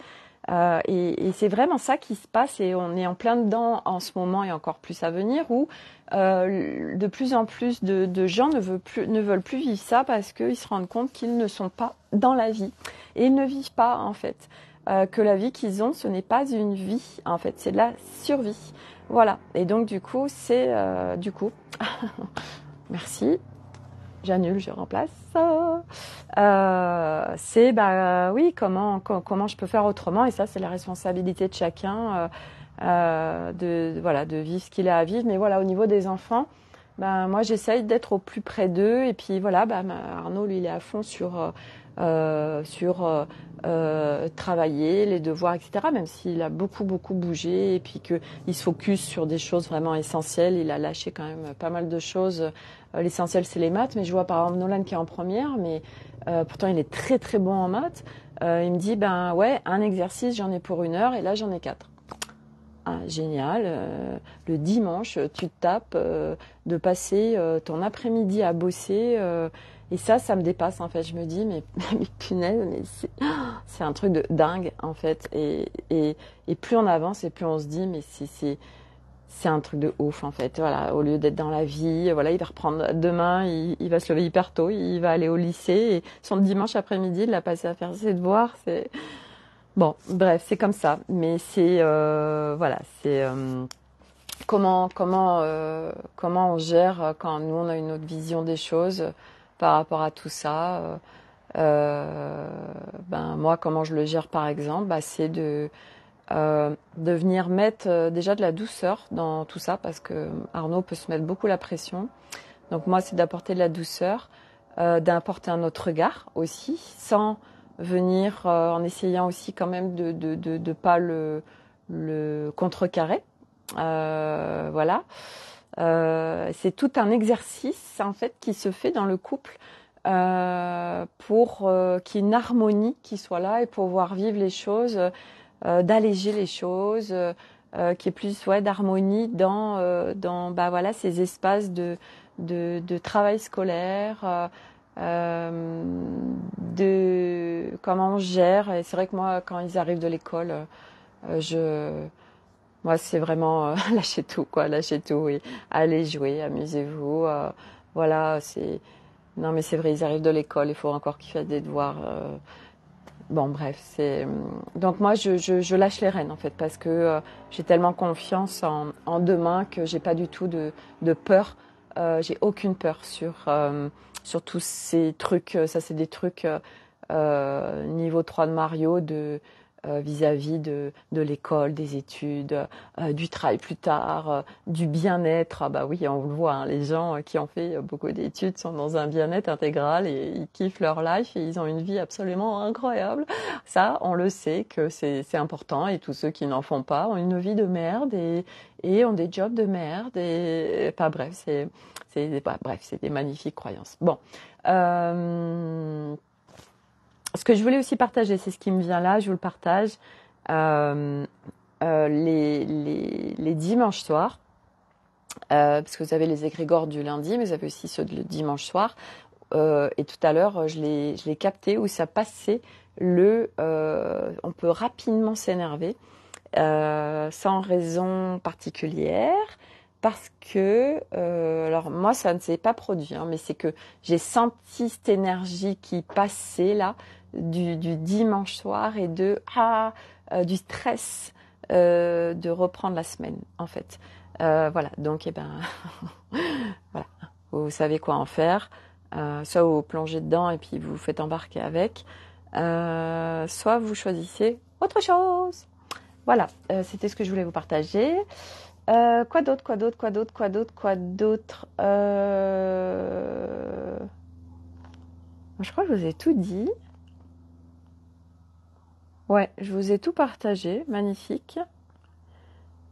Speaker 1: Et c'est vraiment ça qui se passe et on est en plein dedans en ce moment et encore plus à venir où de plus en plus de gens ne veulent plus vivre ça parce qu'ils se rendent compte qu'ils ne sont pas dans la vie et ils ne vivent pas en fait. Que la vie qu'ils ont, ce n'est pas une vie en fait, c'est de la survie. Voilà. Et donc du coup, c'est merci. J'annule, je remplace. C'est oui, comment je peux faire autrement et ça c'est la responsabilité de chacun de vivre ce qu'il a à vivre. Mais voilà, au niveau des enfants, moi j'essaye d'être au plus près d'eux et puis voilà, Arnaud lui il est à fond sur travailler, les devoirs, etc. Même s'il a beaucoup bougé et puis qu'il se focus sur des choses vraiment essentielles, il a lâché quand même pas mal de choses. L'essentiel c'est les maths, mais je vois par exemple Nolan qui est en première, mais pourtant il est très très bon en maths. Il me dit ouais, un exercice j'en ai pour 1 heure et là j'en ai 4. Ah, génial. Le dimanche, tu te tapes de passer ton après-midi à bosser. Et ça me dépasse en fait. Je me dis, mais punaise, mais c'est un truc de dingue en fait. Et plus on avance et plus on se dit, mais c'est un truc de ouf en fait. Voilà, au lieu d'être dans la vie, voilà, il va reprendre demain, il va se lever hyper tôt, il va aller au lycée. Et son dimanche après-midi, il l'a passé à faire ses devoirs. Bon, bref, c'est comme ça. Mais c'est comment on gère quand nous on a une autre vision des choses par rapport à tout ça. Ben moi, comment je le gère par exemple, c'est de venir mettre déjà de la douceur dans tout ça parce que Arnaud peut se mettre beaucoup la pression. Donc moi, c'est d'apporter de la douceur, d'apporter un autre regard aussi, sans venir en essayant aussi quand même de pas le contrecarrer. Voilà. C'est tout un exercice en fait qui se fait dans le couple pour qu'il y ait une harmonie qui soit là et pouvoir vivre les choses, d'alléger les choses, qu'il y ait plus d'harmonie dans voilà ces espaces de travail scolaire. De comment on gère. Et c'est vrai que moi, quand ils arrivent de l'école, moi, c'est vraiment lâcher tout, quoi, lâcher tout et allez jouer, amusez-vous. Voilà, c'est. Non, mais c'est vrai, ils arrivent de l'école, il faut encore qu'ils fassent des devoirs. Bon, bref, c'est. Donc moi, je lâche les rênes en fait, parce que j'ai tellement confiance en demain que j'ai pas du tout de peur. J'ai aucune peur sur tous ces trucs. Ça, c'est des trucs niveau 3 de Mario vis-à-vis de l'école, des études, du travail plus tard, du bien-être. Ah bah oui, on le voit, hein, les gens qui ont fait beaucoup d'études sont dans un bien-être intégral et ils kiffent leur life et ils ont une vie absolument incroyable. Ça, on le sait que c'est important et tous ceux qui n'en font pas ont une vie de merde et ont des jobs de merde et enfin bref, c'est des magnifiques croyances. Bon. Ce que je voulais aussi partager, c'est ce qui me vient là, je vous le partage. Les dimanches soirs, parce que vous avez les égrégores du lundi, mais vous avez aussi ceux du dimanche soir. Et tout à l'heure, je l'ai capté où ça passait on peut rapidement s'énerver sans raison particulière. Parce que, alors moi ça ne s'est pas produit, hein, mais c'est que j'ai senti cette énergie qui passait là du dimanche soir et du stress de reprendre la semaine en fait. Voilà, donc voilà, vous savez quoi en faire. Soit vous plongez dedans et puis vous vous faites embarquer avec, soit vous choisissez autre chose. Voilà, c'était ce que je voulais vous partager. Quoi d'autre Je crois que je vous ai tout dit. Ouais, je vous ai tout partagé. Magnifique.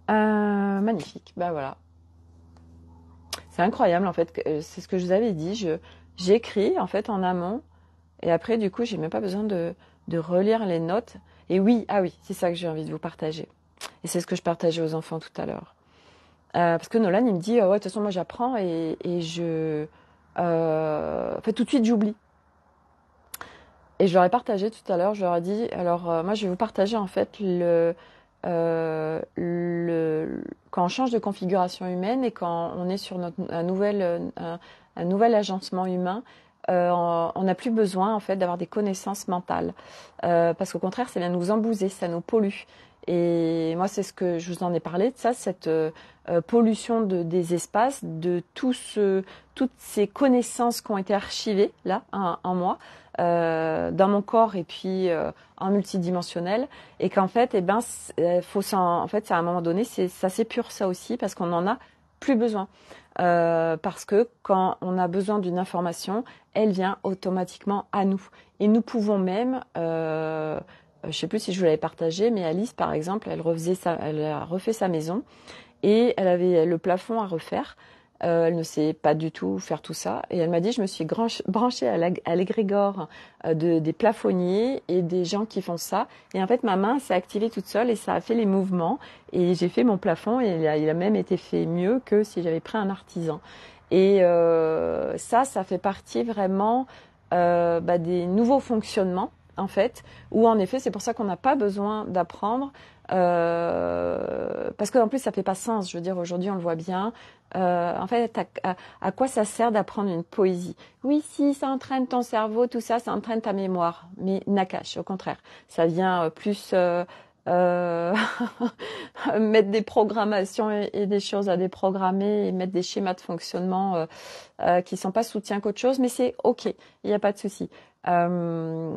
Speaker 1: Magnifique. Bah voilà. C'est incroyable en fait. C'est ce que je vous avais dit. J'écris en fait en amont. Et après, du coup, j'ai même pas besoin de relire les notes. Et oui, c'est ça que j'ai envie de vous partager. Et c'est ce que je partageais aux enfants tout à l'heure. Parce que Nolan, il me dit, ouais, de toute façon, moi, j'apprends et tout de suite, j'oublie. Et je leur ai partagé tout à l'heure, je leur ai dit, alors, moi, je vais vous partager, en fait, quand on change de configuration humaine et quand on est sur un nouvel agencement humain, on n'a plus besoin, en fait, d'avoir des connaissances mentales. Parce qu'au contraire, ça vient nous embouser, ça nous pollue. Et moi, c'est ce que je vous en ai parlé de ça, cette pollution des espaces, de toutes ces connaissances qui ont été archivées là en moi, dans mon corps et puis en multidimensionnel, et qu'en fait, en fait, à un moment donné, ça s'épure ça aussi parce qu'on en a plus besoin. Parce que quand on a besoin d'une information, elle vient automatiquement à nous. Et nous pouvons même je ne sais plus si je vous l'avais partagé, mais Alice, par exemple, elle a refait sa maison et elle avait le plafond à refaire. Elle ne sait pas du tout faire tout ça. Et elle m'a dit, je me suis branchée à l'égrégore des plafonniers et des gens qui font ça. Et en fait, ma main s'est activée toute seule et ça a fait les mouvements. Et j'ai fait mon plafond et il a même été fait mieux que si j'avais pris un artisan. Et ça fait partie vraiment des nouveaux fonctionnements en fait, où en effet, c'est pour ça qu'on n'a pas besoin d'apprendre, parce qu'en plus, ça fait pas sens. Je veux dire, aujourd'hui, on le voit bien. En fait, à quoi ça sert d'apprendre une poésie? Oui, si, ça entraîne ton cerveau, tout ça, ça entraîne ta mémoire. Mais nakash, au contraire, ça vient plus euh, mettre des programmations et des choses à déprogrammer et mettre des schémas de fonctionnement qui sont pas soutien qu'autre chose, mais c'est ok, il n'y a pas de souci. Euh,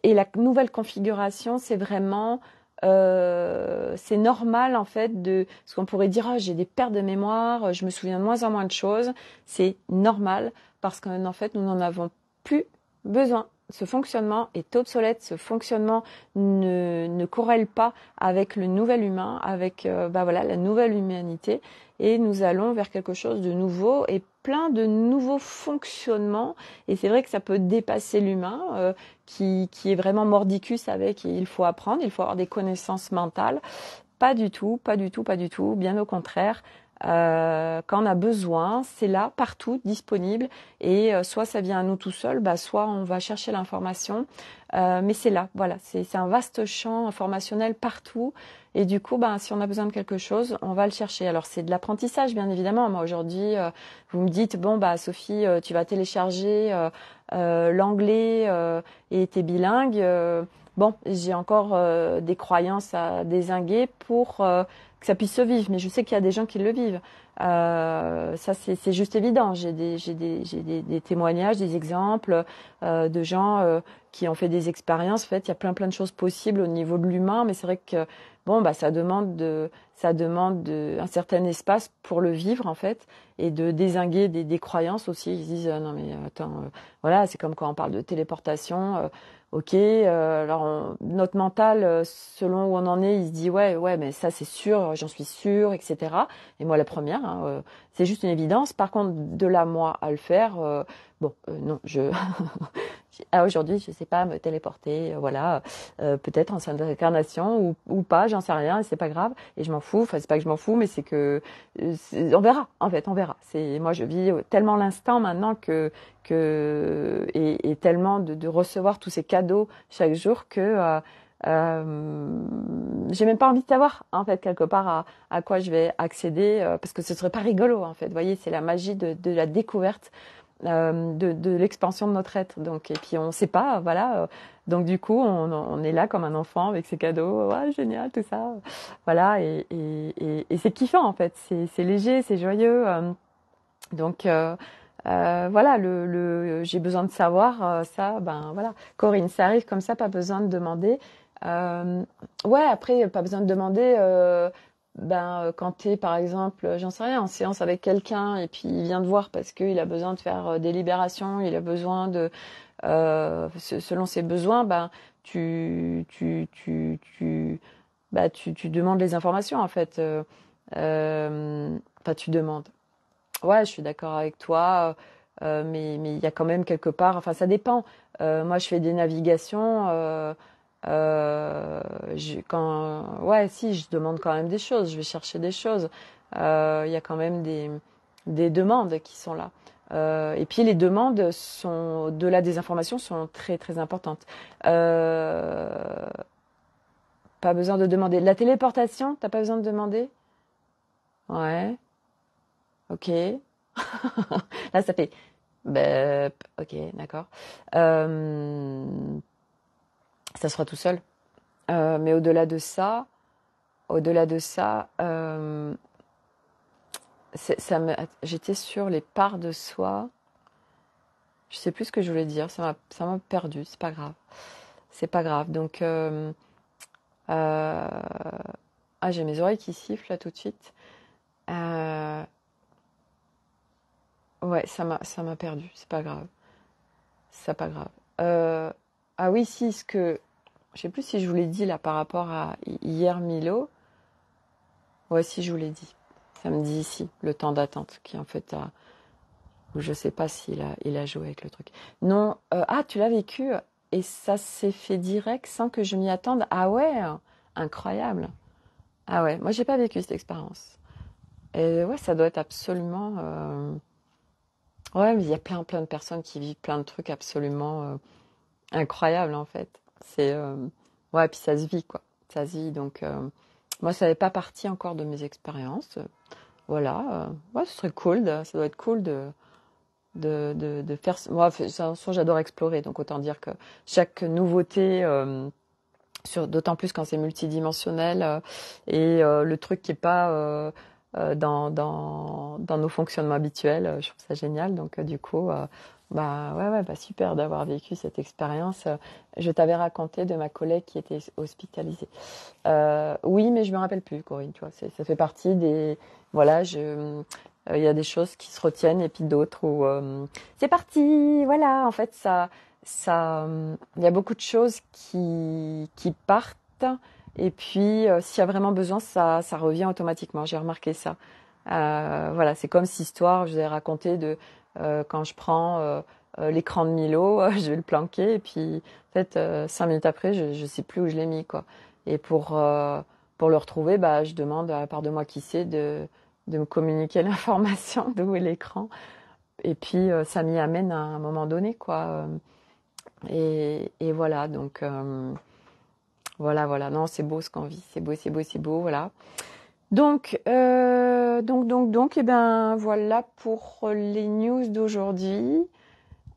Speaker 1: et la nouvelle configuration, c'est vraiment c'est normal en fait de ce qu'on pourrait dire oh, j'ai des pertes de mémoire, je me souviens de moins en moins de choses. C'est normal parce qu'en fait nous n'en avons plus besoin. Ce fonctionnement est obsolète, ce fonctionnement ne corrèle pas avec le nouvel humain, avec bah voilà, la nouvelle humanité, et nous allons vers quelque chose de nouveau et plein de nouveaux fonctionnements. Et c'est vrai que ça peut dépasser l'humain, qui est vraiment mordicus avec, et il faut apprendre, il faut avoir des connaissances mentales. Pas du tout, pas du tout, pas du tout, bien au contraire. Quand on a besoin, c'est là, partout, disponible, et soit ça vient à nous tout seul, bah, soit on va chercher l'information, mais c'est là, voilà, c'est un vaste champ informationnel partout, et du coup, bah, si on a besoin de quelque chose, on va le chercher. Alors c'est de l'apprentissage, bien évidemment. Moi aujourd'hui, vous me dites, bon, bah Sophie, tu vas télécharger l'anglais et t'es bilingue. Bon, j'ai encore des croyances à dézinguer pour que ça puisse se vivre, mais je sais qu'il y a des gens qui le vivent. Ça, c'est juste évident. J'ai des témoignages, des exemples de gens qui ont fait des expériences. En fait, il y a plein de choses possibles au niveau de l'humain, mais c'est vrai que bon, bah, ça demande un certain espace pour le vivre en fait, et de dézinguer des croyances aussi. Ils se disent non mais attends, voilà, c'est comme quand on parle de téléportation. Ok, alors notre mental, selon où on en est, il se dit ouais, mais ça c'est sûr, j'en suis sûre, etc. Et moi la première, hein, c'est juste une évidence. Par contre, de là moi à le faire, bon, non, aujourd'hui je sais pas me téléporter, voilà, peut-être en fin d'incarnation ou pas, j'en sais rien, et c'est pas grave, et je m'en fous. Enfin c'est pas que je m'en fous, mais c'est que on verra, en fait, on verra. C'est moi je vis tellement l'instant maintenant et tellement de recevoir tous ces cadeaux chaque jour que j'ai même pas envie de savoir en fait quelque part à quoi je vais accéder, parce que ce serait pas rigolo en fait. Vous voyez, c'est la magie de la découverte, de l'expansion de notre être. Donc et puis on sait pas, voilà. Donc du coup on est là comme un enfant avec ses cadeaux, ouais, génial tout ça, voilà, et c'est kiffant en fait. C'est léger, c'est joyeux. Donc voilà, j'ai besoin de savoir ça, ben voilà. Corinne, ça arrive comme ça, pas besoin de demander. Euh, ouais, après, pas besoin de demander. Quand t'es, par exemple, j'en sais rien, en séance avec quelqu'un et puis il vient te voir parce qu'il a besoin de faire des libérations, il a besoin selon ses besoins, ben tu demandes les informations en fait. Enfin, tu demandes. Ouais, je suis d'accord avec toi, mais il y a quand même quelque part, enfin ça dépend. Moi, je fais des navigations. Ouais, si, je demande quand même des choses, je vais chercher des choses. Il y a quand même des demandes qui sont là. Et puis les demandes sont, au-delà des informations, sont très très importantes. Euh, Pas besoin de demander. La téléportation, t'as pas besoin de demander? Ouais, ok. Là, ça fait ok, d'accord. Euh, Ça sera tout seul. Mais au-delà de ça, j'étais sur les parts de soi. Je sais plus ce que je voulais dire. Ça m'a perdu. C'est pas grave. C'est pas grave. Donc, euh, j'ai mes oreilles qui sifflent là tout de suite. Euh, ouais, ça m'a perdu. C'est pas grave. C'est pas grave. Euh, ah oui, si, je sais plus si je vous l'ai dit là par rapport à hier Milo. Ouais, si je vous l'ai dit. Ça me dit ici, le temps d'attente, qui en fait a, ou je sais pas s'il a joué avec le truc. Non, tu l'as vécu et ça s'est fait direct sans que je m'y attende. Ah ouais, incroyable. Ah ouais, moi j'ai pas vécu cette expérience. Et ouais, ça doit être absolument. Ouais, mais il y a plein de personnes qui vivent plein de trucs absolument incroyables en fait. C'est ouais, puis ça se vit quoi. Ça se vit donc. Moi, ça n'est pas partie encore de mes expériences. Voilà. Ouais, ce serait cool. Ça doit être cool de faire. Moi, de toute façon, j'adore explorer. Donc, autant dire que chaque nouveauté d'autant plus quand c'est multidimensionnel et le truc qui est pas dans nos fonctionnements habituels. Je trouve ça génial. Donc du coup, bah super d'avoir vécu cette expérience. Je t'avais raconté de ma collègue qui était hospitalisée. Oui, mais je me rappelle plus, Corinne. Tu vois, ça fait partie des voilà. Il y a des choses qui se retiennent et puis d'autres où c'est parti. Voilà, en fait, il y a beaucoup de choses qui partent. Et puis, s'il y a vraiment besoin, ça revient automatiquement. J'ai remarqué ça. Voilà, c'est comme cette histoire, je vous ai raconté de quand je prends l'écran de Milo, je vais le planquer et puis en fait 5 minutes après, je sais plus où je l'ai mis quoi. Et pour le retrouver, bah je demande à la part de moi qui sait de me communiquer l'information d'où est l'écran. Et puis ça m'y amène à un moment donné quoi. Et voilà donc. Voilà, non, c'est beau ce qu'on vit, c'est beau, voilà. Donc, et ben voilà pour les news d'aujourd'hui.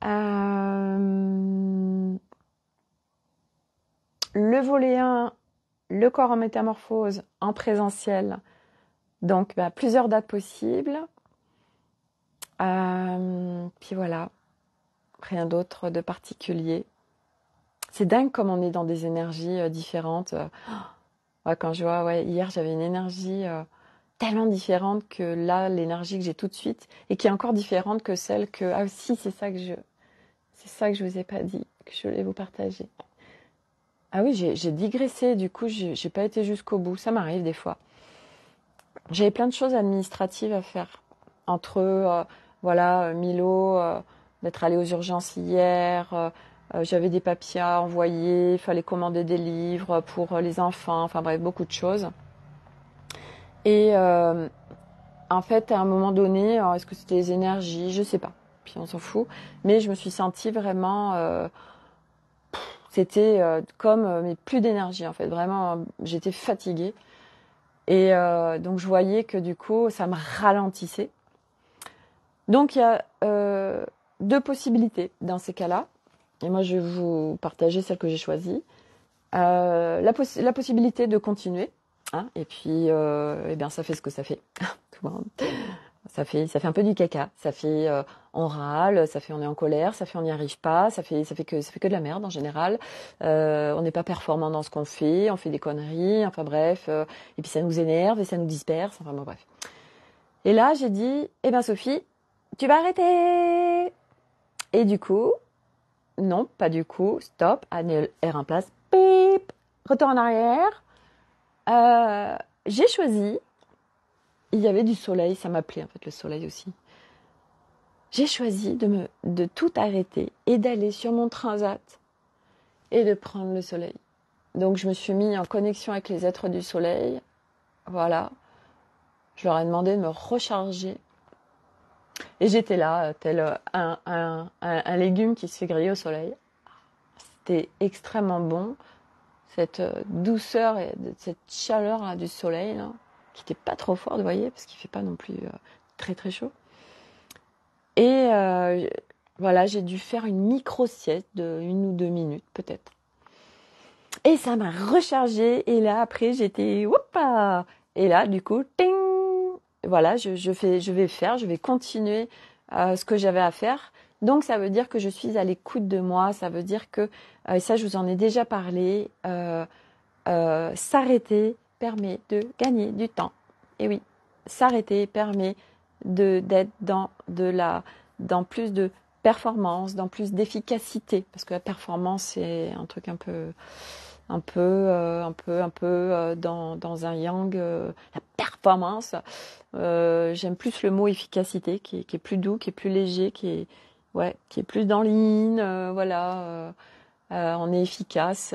Speaker 1: Le volet 1, le corps en métamorphose en présentiel. Donc, plusieurs dates possibles. Puis voilà, rien d'autre de particulier. C'est dingue comme on est dans des énergies différentes. Ouais, quand je vois, hier j'avais une énergie tellement différente que là, l'énergie que j'ai tout de suite et qui est encore différente que celle que ah si c'est ça que je vous ai pas dit que je voulais vous partager. Ah oui, j'ai digressé, du coup j'ai pas été jusqu'au bout. Ça m'arrive des fois. J'avais plein de choses administratives à faire entre Milo, d'être allé aux urgences hier. J'avais des papiers à envoyer, il fallait commander des livres pour les enfants, enfin bref, beaucoup de choses. Et en fait, à un moment donné, alors, est-ce que c'était les énergies, je sais pas, puis on s'en fout, mais je me suis sentie vraiment, c'était comme, mais plus d'énergie en fait, vraiment, j'étais fatiguée. Et donc je voyais que du coup, ça me ralentissait. Donc il y a 2 possibilités dans ces cas-là. Et moi, je vais vous partager celle que j'ai choisie. La possibilité de continuer. Hein, et puis, eh bien, ça fait ce que ça fait. Tout le monde. Ça fait un peu du caca. Ça fait, on râle, ça fait on est en colère, ça fait on n'y arrive pas, ça fait que de la merde en général. On n'est pas performant dans ce qu'on fait, on fait des conneries, enfin bref. Et puis ça nous énerve et ça nous disperse, enfin bon bref. Et là, j'ai dit, eh ben Sophie, tu vas arrêter. Et du coup, non, pas du coup, stop, année R1 place, pip, retour en arrière. J'ai choisi, il y avait du soleil, ça m'appelait en fait le soleil aussi. J'ai choisi de tout arrêter et d'aller sur mon transat et de prendre le soleil. Donc je me suis mis en connexion avec les êtres du soleil, voilà. Je leur ai demandé de me recharger. Et j'étais là, tel un légume qui se fait griller au soleil. C'était extrêmement bon. Cette douceur et cette chaleur là, du soleil, là, qui n'était pas trop forte, vous voyez, parce qu'il ne fait pas non plus très très chaud. Et voilà, j'ai dû faire une micro-sieste de 1 ou 2 minutes peut-être. Et ça m'a rechargée. Et là, après, j'étais... Oupa. Et là, du coup, ting. Voilà, je vais continuer ce que j'avais à faire. Donc, ça veut dire que je suis à l'écoute de moi. Ça veut dire que, et ça, je vous en ai déjà parlé, s'arrêter permet de gagner du temps. Et oui, s'arrêter permet d'être dans plus de performance, dans plus d'efficacité. Parce que la performance, c'est un truc un peu dans un yang, la performance. J'aime plus le mot efficacité, qui est plus doux, qui est plus léger, qui est plus dans l'in, voilà. On est efficace.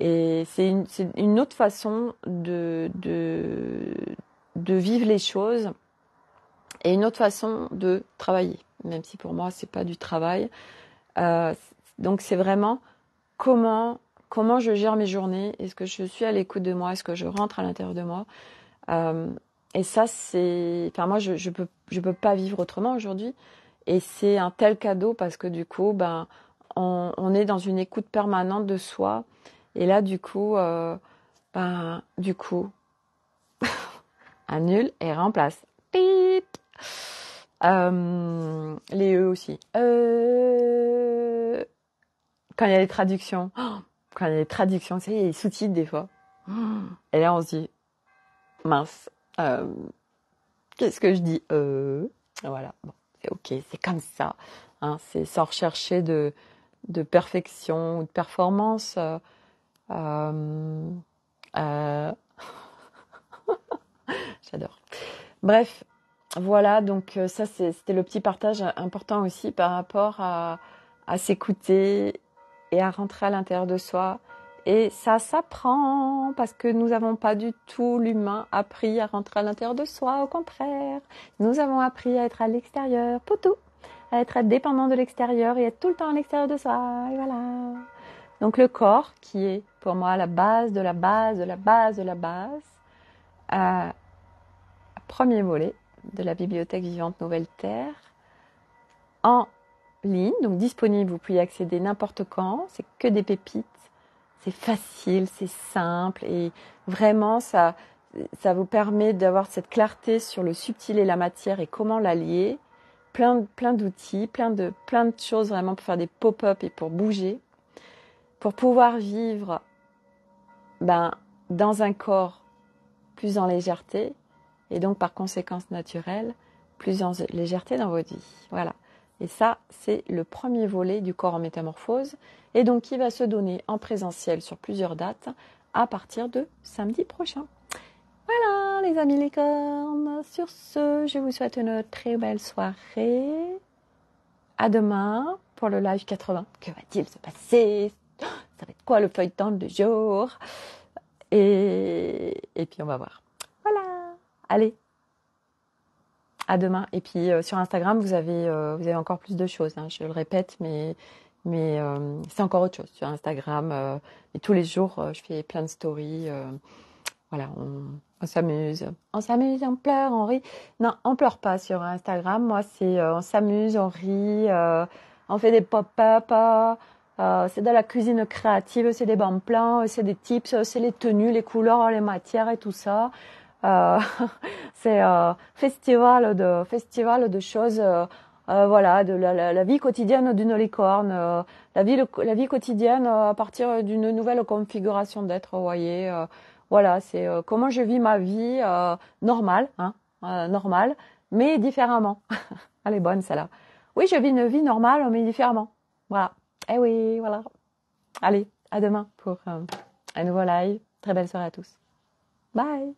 Speaker 1: Et c'est une autre façon de vivre les choses et une autre façon de travailler, même si pour moi c'est pas du travail. Donc c'est vraiment comment je gère mes journées, est-ce que je suis à l'écoute de moi, est-ce que je rentre à l'intérieur de moi. Et ça c'est, enfin moi je peux pas vivre autrement aujourd'hui. Et c'est un tel cadeau parce que du coup on est dans une écoute permanente de soi. Et là, du coup, annule et remplace. Pip. Les E aussi. Quand il y a les traductions, tu sais, il y a les sous-titres des fois. Et là, on se dit, mince, qu'est-ce que je dis Voilà, bon, c'est ok, c'est comme ça. Hein, c'est sans rechercher de perfection ou de performance. Euh, J'adore. Bref, voilà, donc ça c'était le petit partage important aussi par rapport à s'écouter et à rentrer à l'intérieur de soi. Et ça s'apprend parce que nous n'avons pas du tout, l'humain, appris à rentrer à l'intérieur de soi. Au contraire, nous avons appris à être à l'extérieur, pour tout, à être dépendant de l'extérieur et être tout le temps à l'extérieur de soi. Et voilà. Donc le corps qui est pour moi la base de la base de la base de la base. Premier volet de la bibliothèque vivante Nouvelle Terre en ligne, donc disponible, vous pouvez y accéder n'importe quand, c'est que des pépites, c'est facile, c'est simple et vraiment ça vous permet d'avoir cette clarté sur le subtil et la matière et comment l'allier, plein d'outils, plein de choses vraiment pour faire des pop-up et pour bouger, pour pouvoir vivre dans un corps plus en légèreté, et donc par conséquence naturelle, plus en légèreté dans votre vie. Voilà. Et ça, c'est le premier volet du corps en métamorphose, et donc qui va se donner en présentiel sur plusieurs dates à partir de samedi prochain. Voilà les amis licornes. Sur ce, je vous souhaite une très belle soirée. À demain pour le live 80. Que va-t-il se passer? Ça va être quoi le feuilleton du jour? Et puis on va voir. Voilà. Allez, à demain. Et puis sur Instagram, vous avez encore plus de choses. Hein, je le répète, mais c'est encore autre chose sur Instagram. Et tous les jours, je fais plein de stories. Voilà, on s'amuse. On s'amuse, on pleure, on rit. Non, on pleure pas sur Instagram. Moi, c'est on s'amuse, on rit, on fait des pop-up. C'est de la cuisine créative, c'est des bons plans, c'est des tips, c'est les tenues, les couleurs, les matières et tout ça. C'est festival de choses, voilà, de la vie quotidienne d'une licorne, la vie quotidienne à partir d'une nouvelle configuration d'être, vous voyez. Voilà, c'est comment je vis ma vie normale, hein, normale, mais différemment. Elle est bonne celle-là. Oui, je vis une vie normale, mais différemment. Voilà. Eh oui, voilà. Allez, à demain pour un nouveau live. Très belle soirée à tous. Bye.